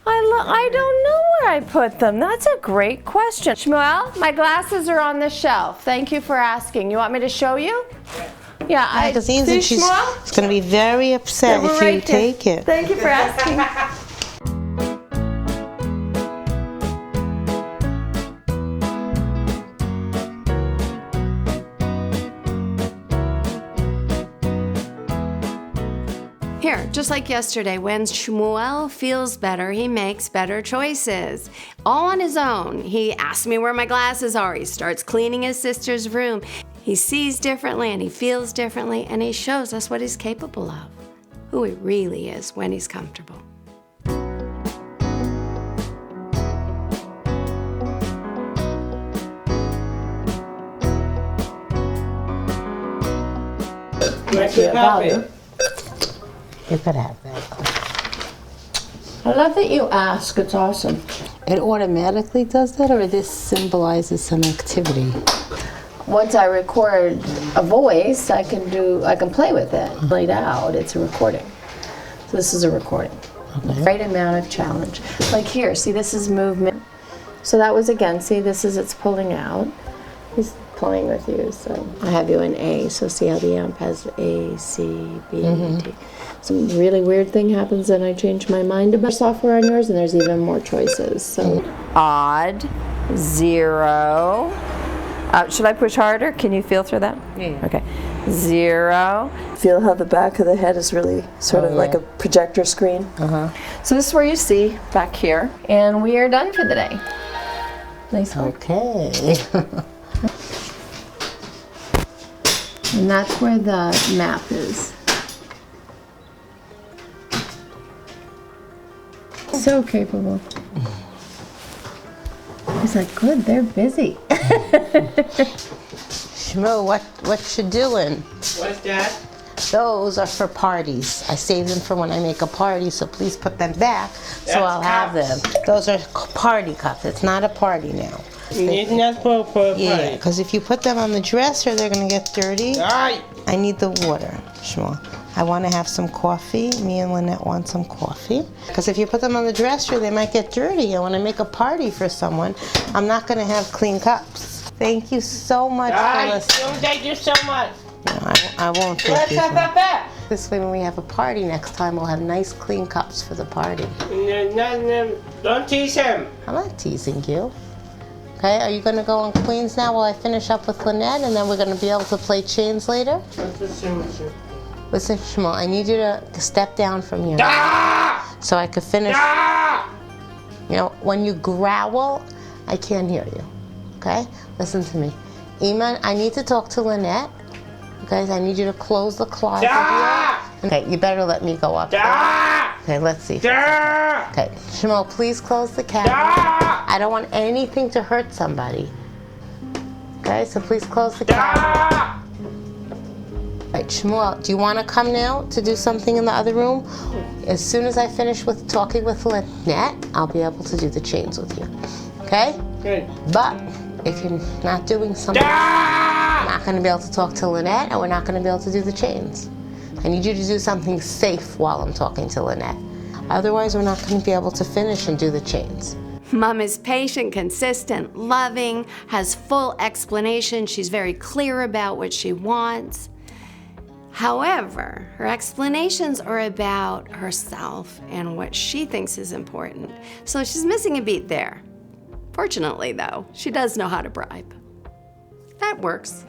I don't know where I put them. That's a great question. Shmuel, my glasses are on the shelf. Thank you for asking. You want me to show you? Yeah, because see she's Shmuel? going to be very upset if you take it. Thank you for asking. Here, just like yesterday, when Shmuel feels better, he makes better choices. All on his own. He asks me where my glasses are. He starts cleaning his sister's room. He sees differently and he feels differently, and he shows us what he's capable of, who he really is when he's comfortable. You could have that. I love that you ask. It's awesome. It automatically does that, or this symbolizes some activity? Once I record a voice, I can play with it. Laid out, it's a recording. So this is a recording. Okay. Great amount of challenge. Like here, see, this is movement. So that was again, see, this is it's pulling out. He's playing with you, so I have you in A. So see how the amp has A, C, B, D. Some really weird thing happens and I change my mind about software on yours, and there's even more choices. So odd, 0. Should I push harder? Can you feel through that? Yeah. Okay. 0. Feel how the back of the head is really sort of like a projector screen. So this is where you see back here, and we are done for the day. Nice work. Okay. And that's where the map is. So capable. He's like, good, they're busy. Shmuel, what you doing? What's that? Those are for parties. I save them for when I make a party, so please put them back so I'll have them. Those are party cups. It's not a party now. It's not for a party. Yeah, because if you put them on the dresser, they're going to get dirty. Aye. I need the water, Shmuel. I want to have some coffee. Me and Lynette want some coffee. Because if you put them on the dresser, they might get dirty. And when I make a party for someone, I'm not going to have clean cups. Thank you so much for listening. Thank you so much. No, I won't thank you. This way when we have a party next time, we'll have nice clean cups for the party. No, don't tease him. I'm not teasing you. Okay, are you going to go on Queens now while I finish up with Lynette, and then we're going to be able to play chains later? Listen, Shmuel, I need you to step down from here so I could finish. You know, when you growl, I can't hear you. Okay? Listen to me. Iman, I need to talk to Lynette. Guys, I need you to close the closet here. Okay, you better let me go up there. Okay, let's see. Okay, Shmuel, please close the cabinet. I don't want anything to hurt somebody. Okay, so please close the cabinet. All right, Shmuel, do you want to come now to do something in the other room? As soon as I finish with talking with Lynette, I'll be able to do the chains with you. Okay? Good. But if you're not doing something, I'm not going to be able to talk to Lynette, and we're not going to be able to do the chains. I need you to do something safe while I'm talking to Lynette. Otherwise, we're not going to be able to finish and do the chains. Mom is patient, consistent, loving, has full explanation. She's very clear about what she wants. However, her explanations are about herself and what she thinks is important. So she's missing a beat there. Fortunately, though, she does know how to bribe. That works.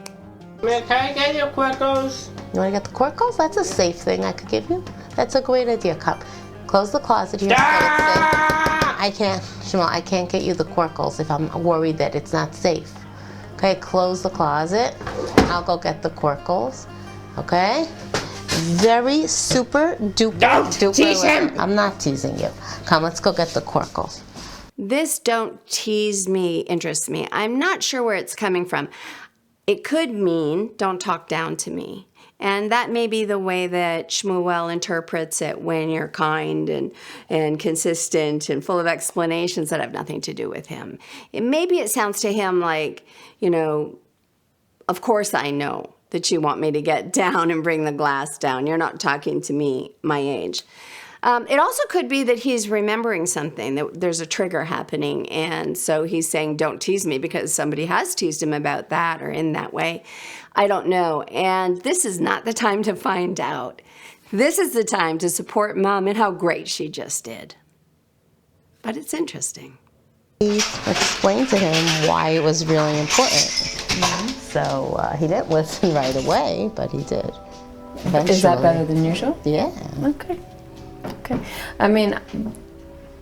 Man, can I get your quackles? You want to get the Quirkles? That's a safe thing I could give you. That's a great idea. Come, close the closet here. I can't, Shmuel, I can't get you the Quirkles if I'm worried that it's not safe. Okay, close the closet. I'll go get the Quirkles. Okay? Very super duper tease him. I'm not teasing you. Come, let's go get the Quirkles. This "don't tease me" interests me. I'm not sure where it's coming from. It could mean don't talk down to me. And that may be the way that Shmuel interprets it when you're kind and consistent and full of explanations that have nothing to do with him. Maybe it sounds to him like, you know, of course I know that you want me to get down and bring the glass down. You're not talking to me my age. It also could be that he's remembering something, that there's a trigger happening, and so he's saying, don't tease me, because somebody has teased him about that or in that way. I don't know, and this is not the time to find out. This is the time to support Mom in how great she just did. But it's interesting. Explain to him why it was really important. So he didn't listen right away, but he did. Eventually. Is that better than usual? Yeah. Okay. Okay. I mean,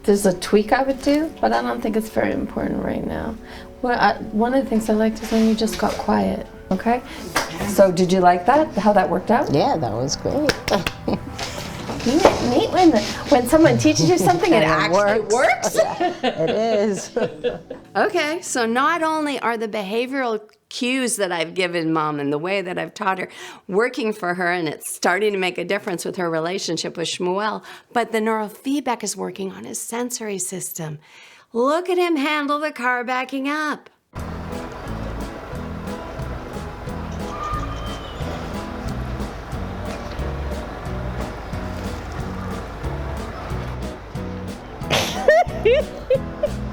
there's a tweak I would do, but I don't think it's very important right now. Well, one of the things I liked is when you just got quiet. Okay. So did you like that? How that worked out? Yeah, that was great. Isn't it neat when someone teaches you something and it actually works? It is. Okay, so not only are the behavioral cues that I've given Mom and the way that I've taught her working for her, and it's starting to make a difference with her relationship with Shmuel, but the neurofeedback is working on his sensory system. Look at him handle the car backing up.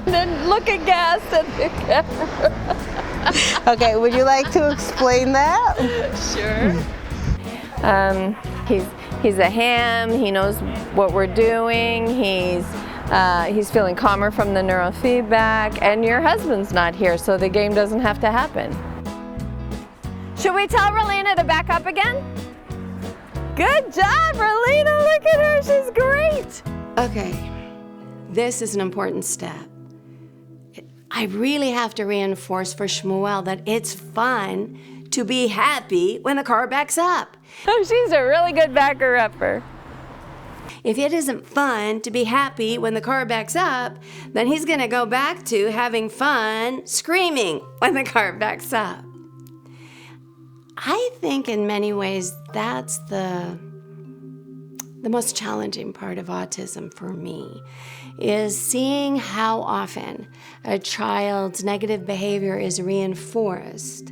Then look aghast at the camera. Okay, would you like to explain that? Sure. He's a ham. He knows what we're doing. He's feeling calmer from the neurofeedback, and your husband's not here, so the game doesn't have to happen. Should we tell Relena to back up again? Good job, Relena. Look at her. She's great. Okay, this is an important step. I really have to reinforce for Shmuel that it's fun to be happy when the car backs up. Oh, she's a really good backer-upper. If it isn't fun to be happy when the car backs up, then he's gonna go back to having fun screaming when the car backs up. I think in many ways that's the most challenging part of autism for me, is seeing how often a child's negative behavior is reinforced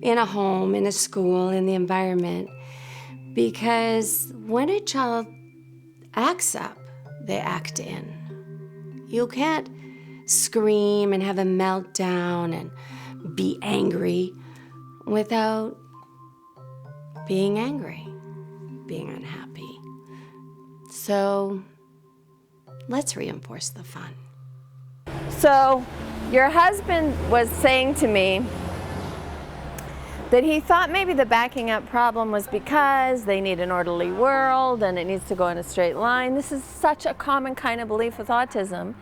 in a home, in a school, in the environment. Because when a child acts up, they act in. You can't scream and have a meltdown and be angry without being angry, being unhappy. So let's reinforce the fun. So your husband was saying to me that he thought maybe the backing up problem was because they need an orderly world and it needs to go in a straight line. This is such a common kind of belief with autism.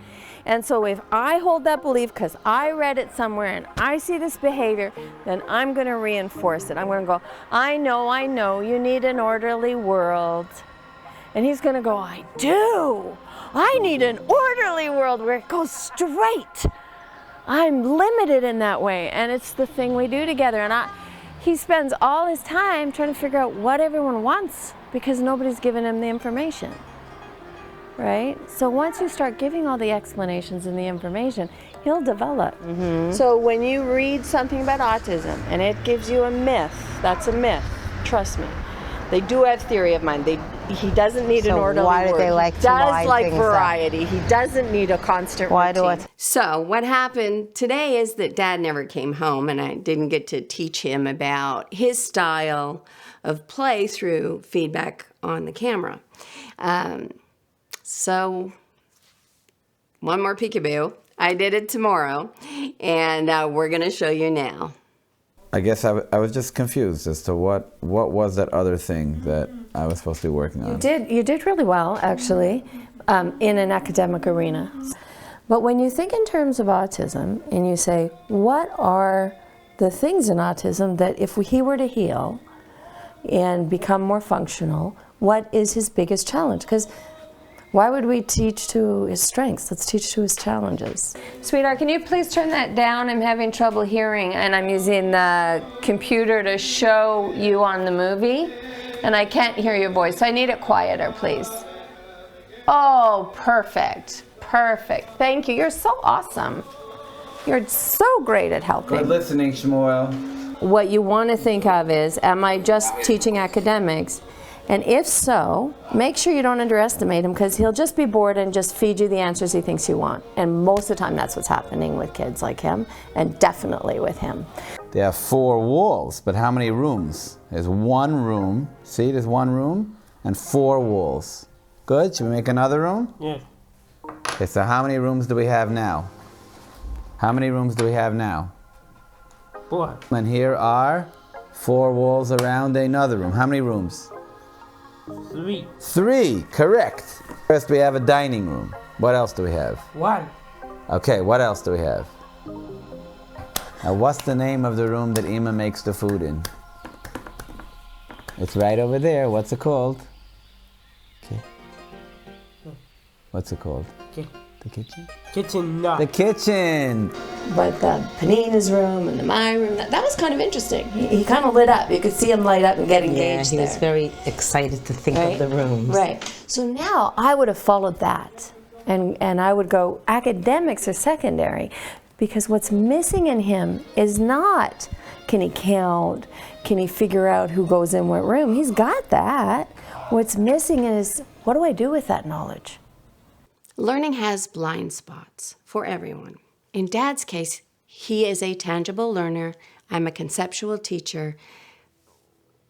And so if I hold that belief because I read it somewhere and I see this behavior, then I'm going to reinforce it. I'm going to go, I know, you need an orderly world. And he's going to go, I do. I need an orderly world where it goes straight. I'm limited in that way. And it's the thing we do together. And he spends all his time trying to figure out what everyone wants because nobody's given him the information. Right? So once you start giving all the explanations and the information, he'll develop. So when you read something about autism and it gives you a myth, that's a myth, trust me. They do have theory of mind. He doesn't need an orderly why do word. they like He to does line like things variety. He doesn't need a constant routine. So what happened today is that Dad never came home, and I didn't get to teach him about his style of play through feedback on the camera. So one more peekaboo. I did it tomorrow, and we're going to show you now. I guess I was just confused as to what was that other thing that I was supposed to be working on. You did really well, actually, in an academic arena. But when you think in terms of autism and you say, what are the things in autism that if he were to heal and become more functional, what is his biggest challenge? Because why would we teach to his strengths? Let's teach to his challenges. Sweetheart, can you please turn that down? I'm having trouble hearing, and I'm using the computer to show you on the movie, and I can't hear your voice, so I need it quieter, please. Oh, perfect, perfect. Thank you. You're so awesome. You're so great at helping. Good listening, Shmuel. What you want to think of is, am I just teaching academics? And if so, make sure you don't underestimate him, because he'll just be bored and just feed you the answers he thinks you want. And most of the time that's what's happening with kids like him, and definitely with him. They have 4 walls, but how many rooms? There's 1 room. See, there's 1 room and 4 walls. Good, should we make another room? Yeah. Okay, so how many rooms do we have now? How many rooms do we have now? 4. And here are 4 walls around another room. How many rooms? 3. 3, correct. First we have a dining room. What else do we have? 1. Okay, what else do we have? Now what's the name of the room that Ima makes the food in? It's right over there. What's it called? Okay. What's it called? Okay. The kitchen? Kitchen, no. The kitchen! But the Panina's room and my room, that was kind of interesting. He kind of lit up. You could see him light up and get engaged he was very excited to think of the rooms. Right. So now I would have followed that. And I would go, academics are secondary. Because what's missing in him is not, can he count? Can he figure out who goes in what room? He's got that. What's missing is, what do I do with that knowledge? Learning has blind spots for everyone. In Dad's case, he is a tangible learner. I'm a conceptual teacher.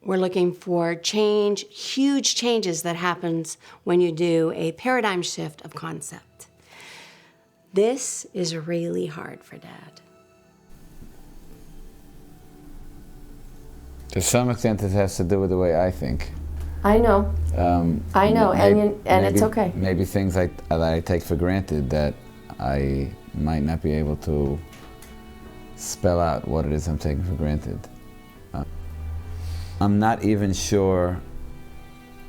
We're looking for change, huge changes that happens when you do a paradigm shift of concept. This is really hard for Dad. To some extent it has to do with the way I think. I know. I know, and it's okay. Maybe things that I take for granted that I might not be able to spell out what it is I'm taking for granted. I'm not even sure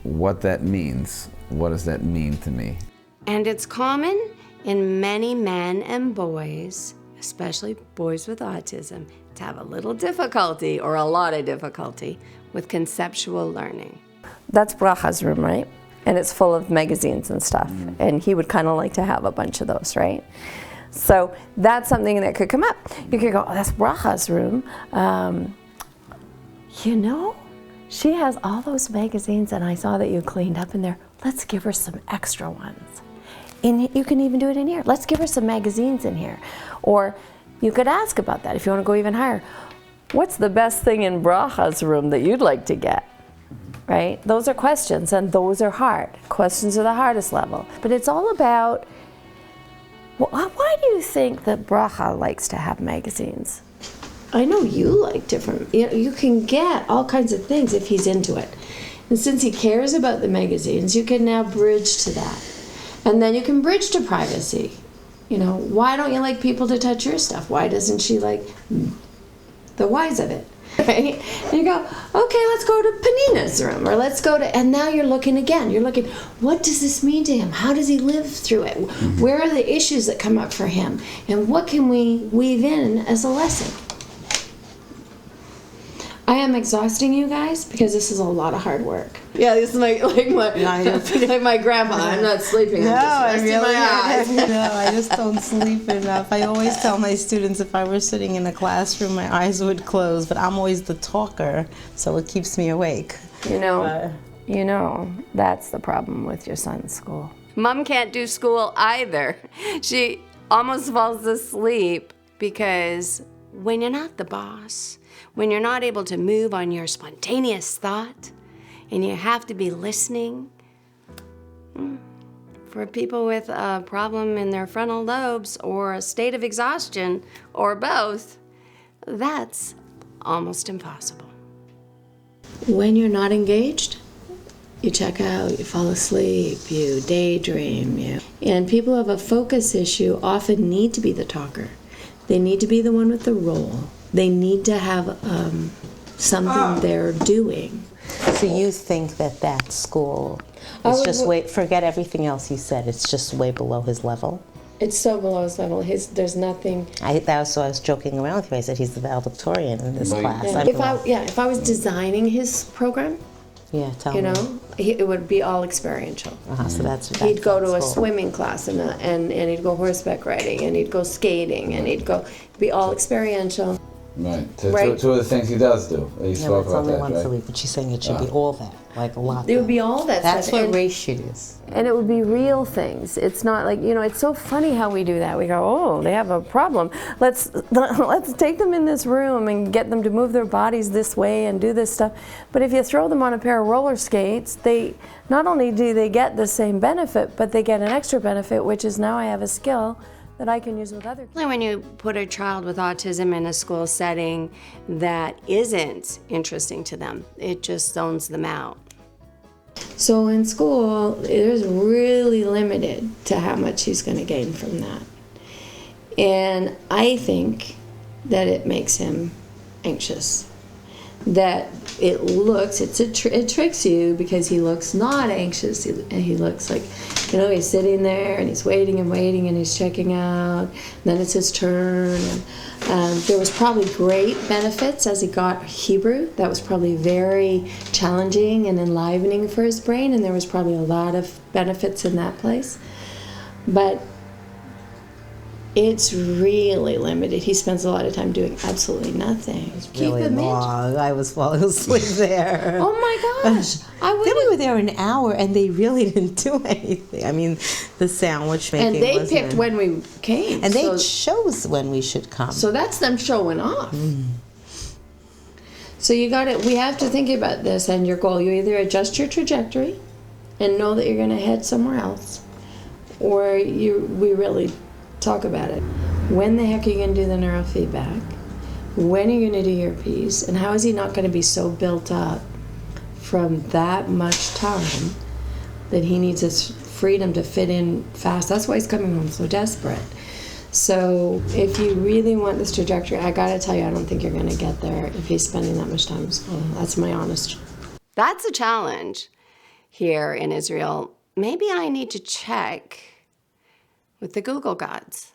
what that means. What does that mean to me? And it's common in many men and boys, especially boys with autism, to have a little difficulty or a lot of difficulty with conceptual learning. That's Bracha's room, right? And it's full of magazines and stuff. And he would kind of like to have a bunch of those, right? So that's something that could come up. You could go, oh, that's Bracha's room. You know, she has all those magazines and I saw that you cleaned up in there. Let's give her some extra ones. And you can even do it in here. Let's give her some magazines in here. Or you could ask about that if you want to go even higher. What's the best thing in Bracha's room that you'd like to get? Right? Those are questions, and those are hard. Questions are the hardest level. But it's all about, well, why do you think that Bracha likes to have magazines? I know you like different, you can get all kinds of things if he's into it. And since he cares about the magazines, you can now bridge to that. And then you can bridge to privacy. You know, why don't you like people to touch your stuff? Why doesn't she like the whys of it? Right? And you go, okay, let's go to Panina's room, or let's go to, and now you're looking again. You're looking, what does this mean to him? How does he live through it? Where are the issues that come up for him? And what can we weave in as a lesson? I am exhausting you guys because this is a lot of hard work. Yeah, this is like my grandpa. I'm not sleeping. No, I'm just resting my eyes. No, I just don't sleep enough. I always tell my students if I were sitting in a classroom, my eyes would close, but I'm always the talker, so it keeps me awake. You know, that's the problem with your son's school. Mom can't do school either. She almost falls asleep because when you're not the boss, when you're not able to move on your spontaneous thought, and you have to be listening, for people with a problem in their frontal lobes or a state of exhaustion or both, that's almost impossible. When you're not engaged, you check out, you fall asleep, you daydream, and people who have a focus issue often need to be the talker. They need to be the one with the role. They need to have something they're doing. So you think that school is just forget everything else he said, it's just way below his level? It's so below his level. There's nothing. That's why I was joking around with you. I said he's the valedictorian in this class. Yeah. If I was designing his program, it would be all experiential. So that's he'd go to a swimming class and he'd go horseback riding and he'd go skating and be all experiential. Right. Two of the things he does do. He spoke about only that, once right? a week, but she's saying it should be all that, like a lot. It would be all that That's stuff. what race shit is. And it would be real things. It's not like, it's so funny how we do that. We go, oh, they have a problem. Let's take them in this room and get them to move their bodies this way and do this stuff. But if you throw them on a pair of roller skates, they not only do they get the same benefit, but they get an extra benefit, which is now I have a skill that I can use with other kids. When you put a child with autism in a school setting that isn't interesting to them, it just zones them out. So in school, it is really limited to how much he's going to gain from that. And I think that it makes him anxious. That it tricks you because he looks not anxious. He looks like, he's sitting there and he's waiting and he's checking out. And then it's his turn. And there was probably great benefits as he got Hebrew. That was probably very challenging and enlivening for his brain, and there was probably a lot of benefits in that place. But it's really limited. He spends a lot of time doing absolutely nothing. It's really long. I was falling asleep there. Oh my gosh. Then we were there an hour and they really didn't do anything. I mean, the sandwich making. And they picked when we came. And they chose when we should come. So that's them showing off. So we have to think about this and your goal. You either adjust your trajectory and know that you're going to head somewhere else, or we really talk about it. When the heck are you going to do the neurofeedback? When are you going to do your piece? And how is he not going to be so built up from that much time that he needs his freedom to fit in fast? That's why he's coming home so desperate. So if you really want this trajectory, I got to tell you, I don't think you're going to get there if he's spending that much time in school. That's my honest. That's a challenge here in Israel. Maybe I need to check with the Google gods.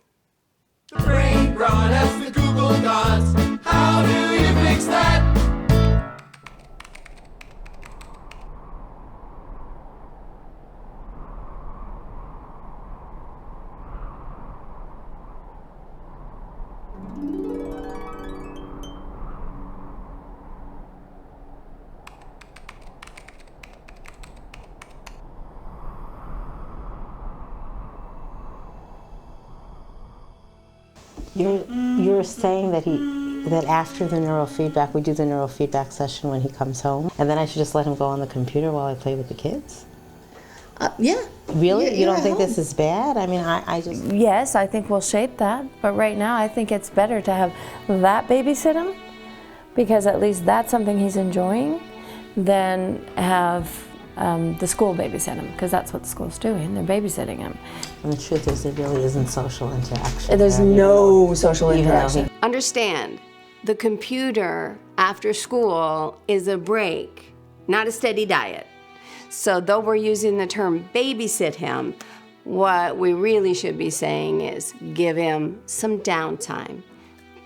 The brain rot as the Google gods. How do you fix that? You're saying that after the neurofeedback, we do the neurofeedback session when he comes home, and then I should just let him go on the computer while I play with the kids? Yeah. Really? Yeah, you don't think this is bad? I mean, I just... Yes, I think we'll shape that. But right now, I think it's better to have that babysit him, because at least that's something he's enjoying, than have the school babysit him, because that's what the school's doing. They're babysitting him. And the truth is, there really isn't social interaction. There's no social interaction. Understand, the computer after school is a break, not a steady diet. So though we're using the term babysit him, what we really should be saying is give him some downtime,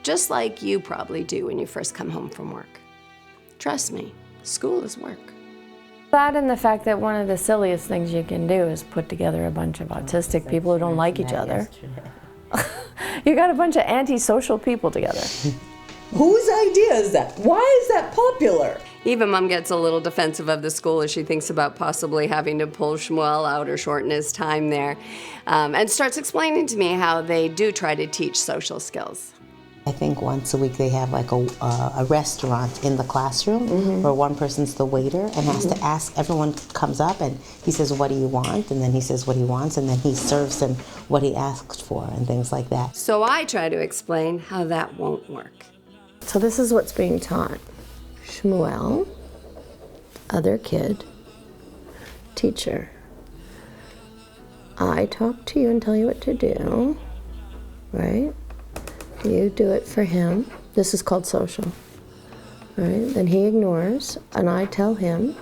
just like you probably do when you first come home from work. Trust me, school is work. That and the fact that one of the silliest things you can do is put together a bunch of autistic people who don't like each other. You got a bunch of antisocial people together. Whose idea is that? Why is that popular? Even Mom gets a little defensive of the school as she thinks about possibly having to pull Shmuel out or shorten his time there, and starts explaining to me how they do try to teach social skills. I think once a week they have like a restaurant in the classroom where one person's the waiter and has to ask, everyone comes up and he says, what do you want? And then he says what he wants, and then he serves them what he asked for and things like that. So I try to explain how that won't work. So this is what's being taught. Shmuel, other kid, teacher. I talk to you and tell you what to do, right? You do it for him. This is called social, right? Then he ignores, and I tell him,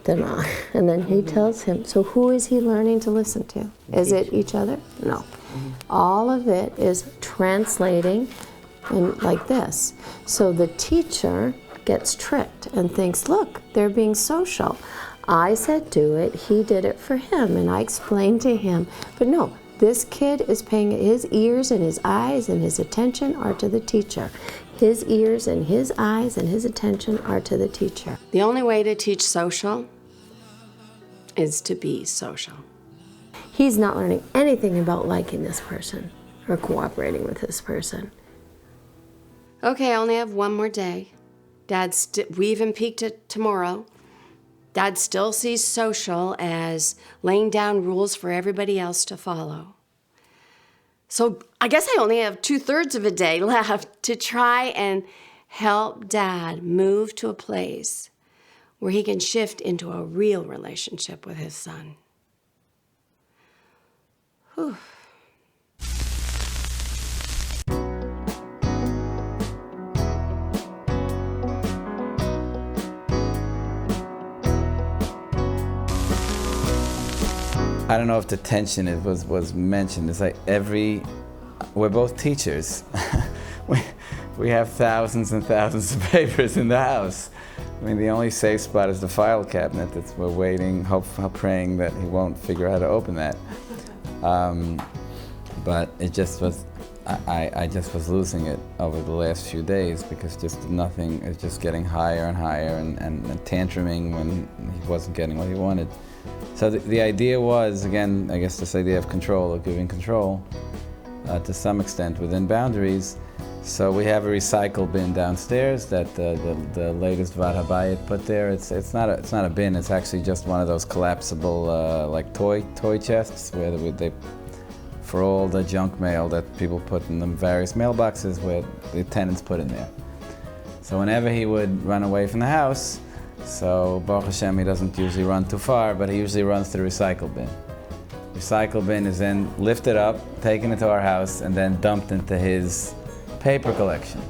and then he tells him. So who is he learning to listen to? Is it each other? No. All of it is translating in like this. So the teacher gets tricked and thinks, look, they're being social. I said do it, he did it for him, and I explained to him. But no, this kid is paying, his ears and his eyes and his attention are to the teacher. His ears and his eyes and his attention are to the teacher. The only way to teach social is to be social. He's not learning anything about liking this person or cooperating with this person. Okay, I only have one more day. We even peaked it tomorrow. Dad still sees social as laying down rules for everybody else to follow. So I guess I only have 2/3 of a day left to try and help Dad move to a place where he can shift into a real relationship with his son. Whew. I don't know if the tension was mentioned. It's like we're both teachers. we have thousands and thousands of papers in the house. I mean, the only safe spot is the file cabinet. We're waiting, praying that he won't figure out how to open that. But it just was, I just was losing it over the last few days because just nothing is just getting higher and higher and tantruming when he wasn't getting what he wanted. So the idea was, again, I guess this idea of control, of giving control to some extent within boundaries. So we have a recycle bin downstairs that the latest Vad Habayit put there. It's not a bin. It's actually just one of those collapsible like toy chests where they for all the junk mail that people put in the various mailboxes where the tenants put in there. So whenever he would run away from the house, so Baruch Hashem, he doesn't usually run too far, but he usually runs to the recycle bin. Recycle bin is then lifted up, taken into our house, and then dumped into his paper collection,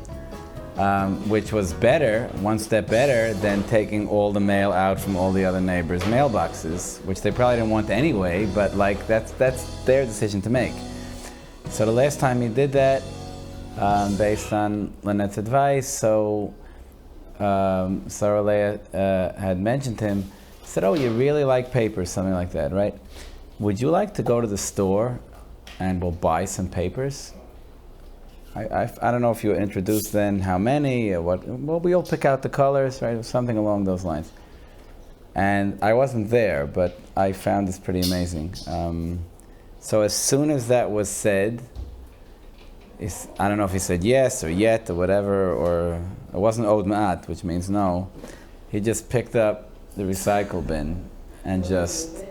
which was better, one step better than taking all the mail out from all the other neighbors' mailboxes, which they probably didn't want anyway, but like that's their decision to make. So the last time he did that, based on Lynette's advice, so Sara Leah had mentioned him, said, oh, you really like papers, something like that, right? Would you like to go to the store and we'll buy some papers? I don't know if you introduced then how many or what. Well, we'll pick out the colors, right? Something along those lines. And I wasn't there, but I found this pretty amazing. So as soon as that was said, I don't know if he said yes or yet or whatever, or it wasn't od ma'at, which means no. He just picked up the recycle bin and just,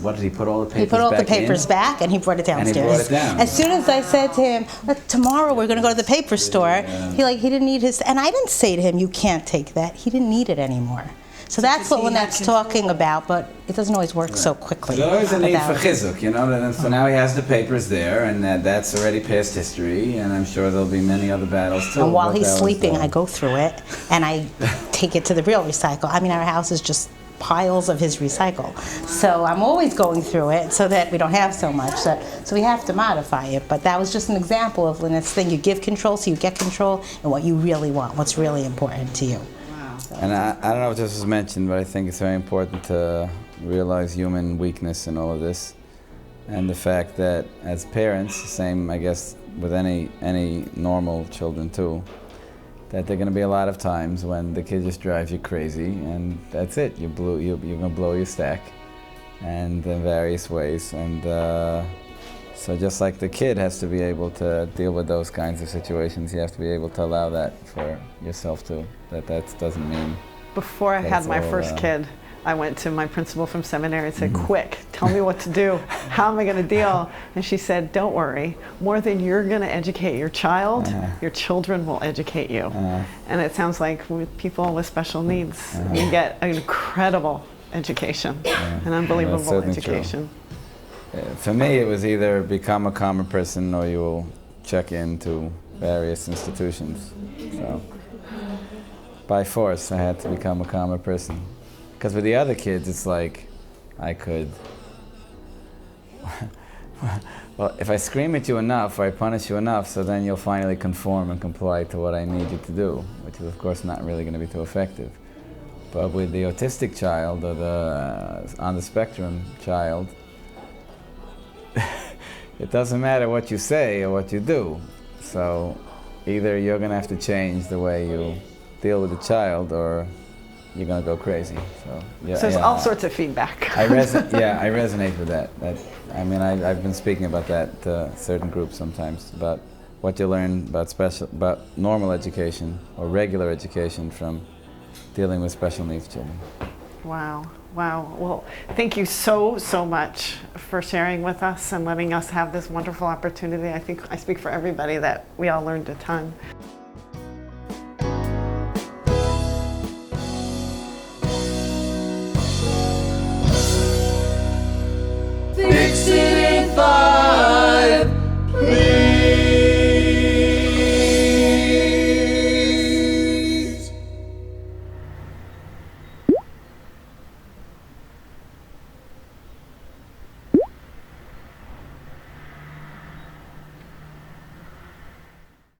what did he put all the papers back in? He put all the papers back and he brought it downstairs. And he brought it down. As soon as I said to him, tomorrow we're going to go to the paper store, he didn't need his, and I didn't say to him, you can't take that. He didn't need it anymore. So that's what Lynette's talking about, but it doesn't always work so quickly. There's always a need for chizuk, you know. So now he has the papers there, and that's already past history, and I'm sure there'll be many other battles too. And while he's sleeping, I go through it, and I take it to the real recycle. I mean, our house is just piles of his recycle. So I'm always going through it so that we don't have so much. So we have to modify it. But that was just an example of Lynette's thing. You give control so you get control and what you really want, what's really important to you. And I don't know if this was mentioned, but I think it's very important to realize human weakness in all of this. And the fact that as parents, same I guess with any normal children too, that there are going to be a lot of times when the kid just drives you crazy and that's it. You're going to blow your stack and in various ways. And so just like the kid has to be able to deal with those kinds of situations, you have to be able to allow that for yourself too. That doesn't mean... Before I had my first kid, I went to my principal from seminary and said, quick, tell me what to do. How am I going to deal? And she said, don't worry. More than you're going to educate your child, your children will educate you. And it sounds like with people with special needs, you get an incredible education, an unbelievable education. For me, it was either become a calmer person or you will check into various institutions. So, by force, I had to become a calmer person. Because with the other kids, it's like I could, well, if I scream at you enough or I punish you enough, so then you'll finally conform and comply to what I need you to do, which is of course not really going to be too effective. But with the autistic child or the on the spectrum child, it doesn't matter what you say or what you do. So either you're going to have to change the way you deal with the child or you're going to go crazy. So, so there's all sorts of feedback. I resonate with that. I mean, I've been speaking about that to certain groups sometimes, about what you learn about normal education or regular education from dealing with special needs children. Wow. Wow. Well, thank you so much for sharing with us and letting us have this wonderful opportunity. I think I speak for everybody that we all learned a ton.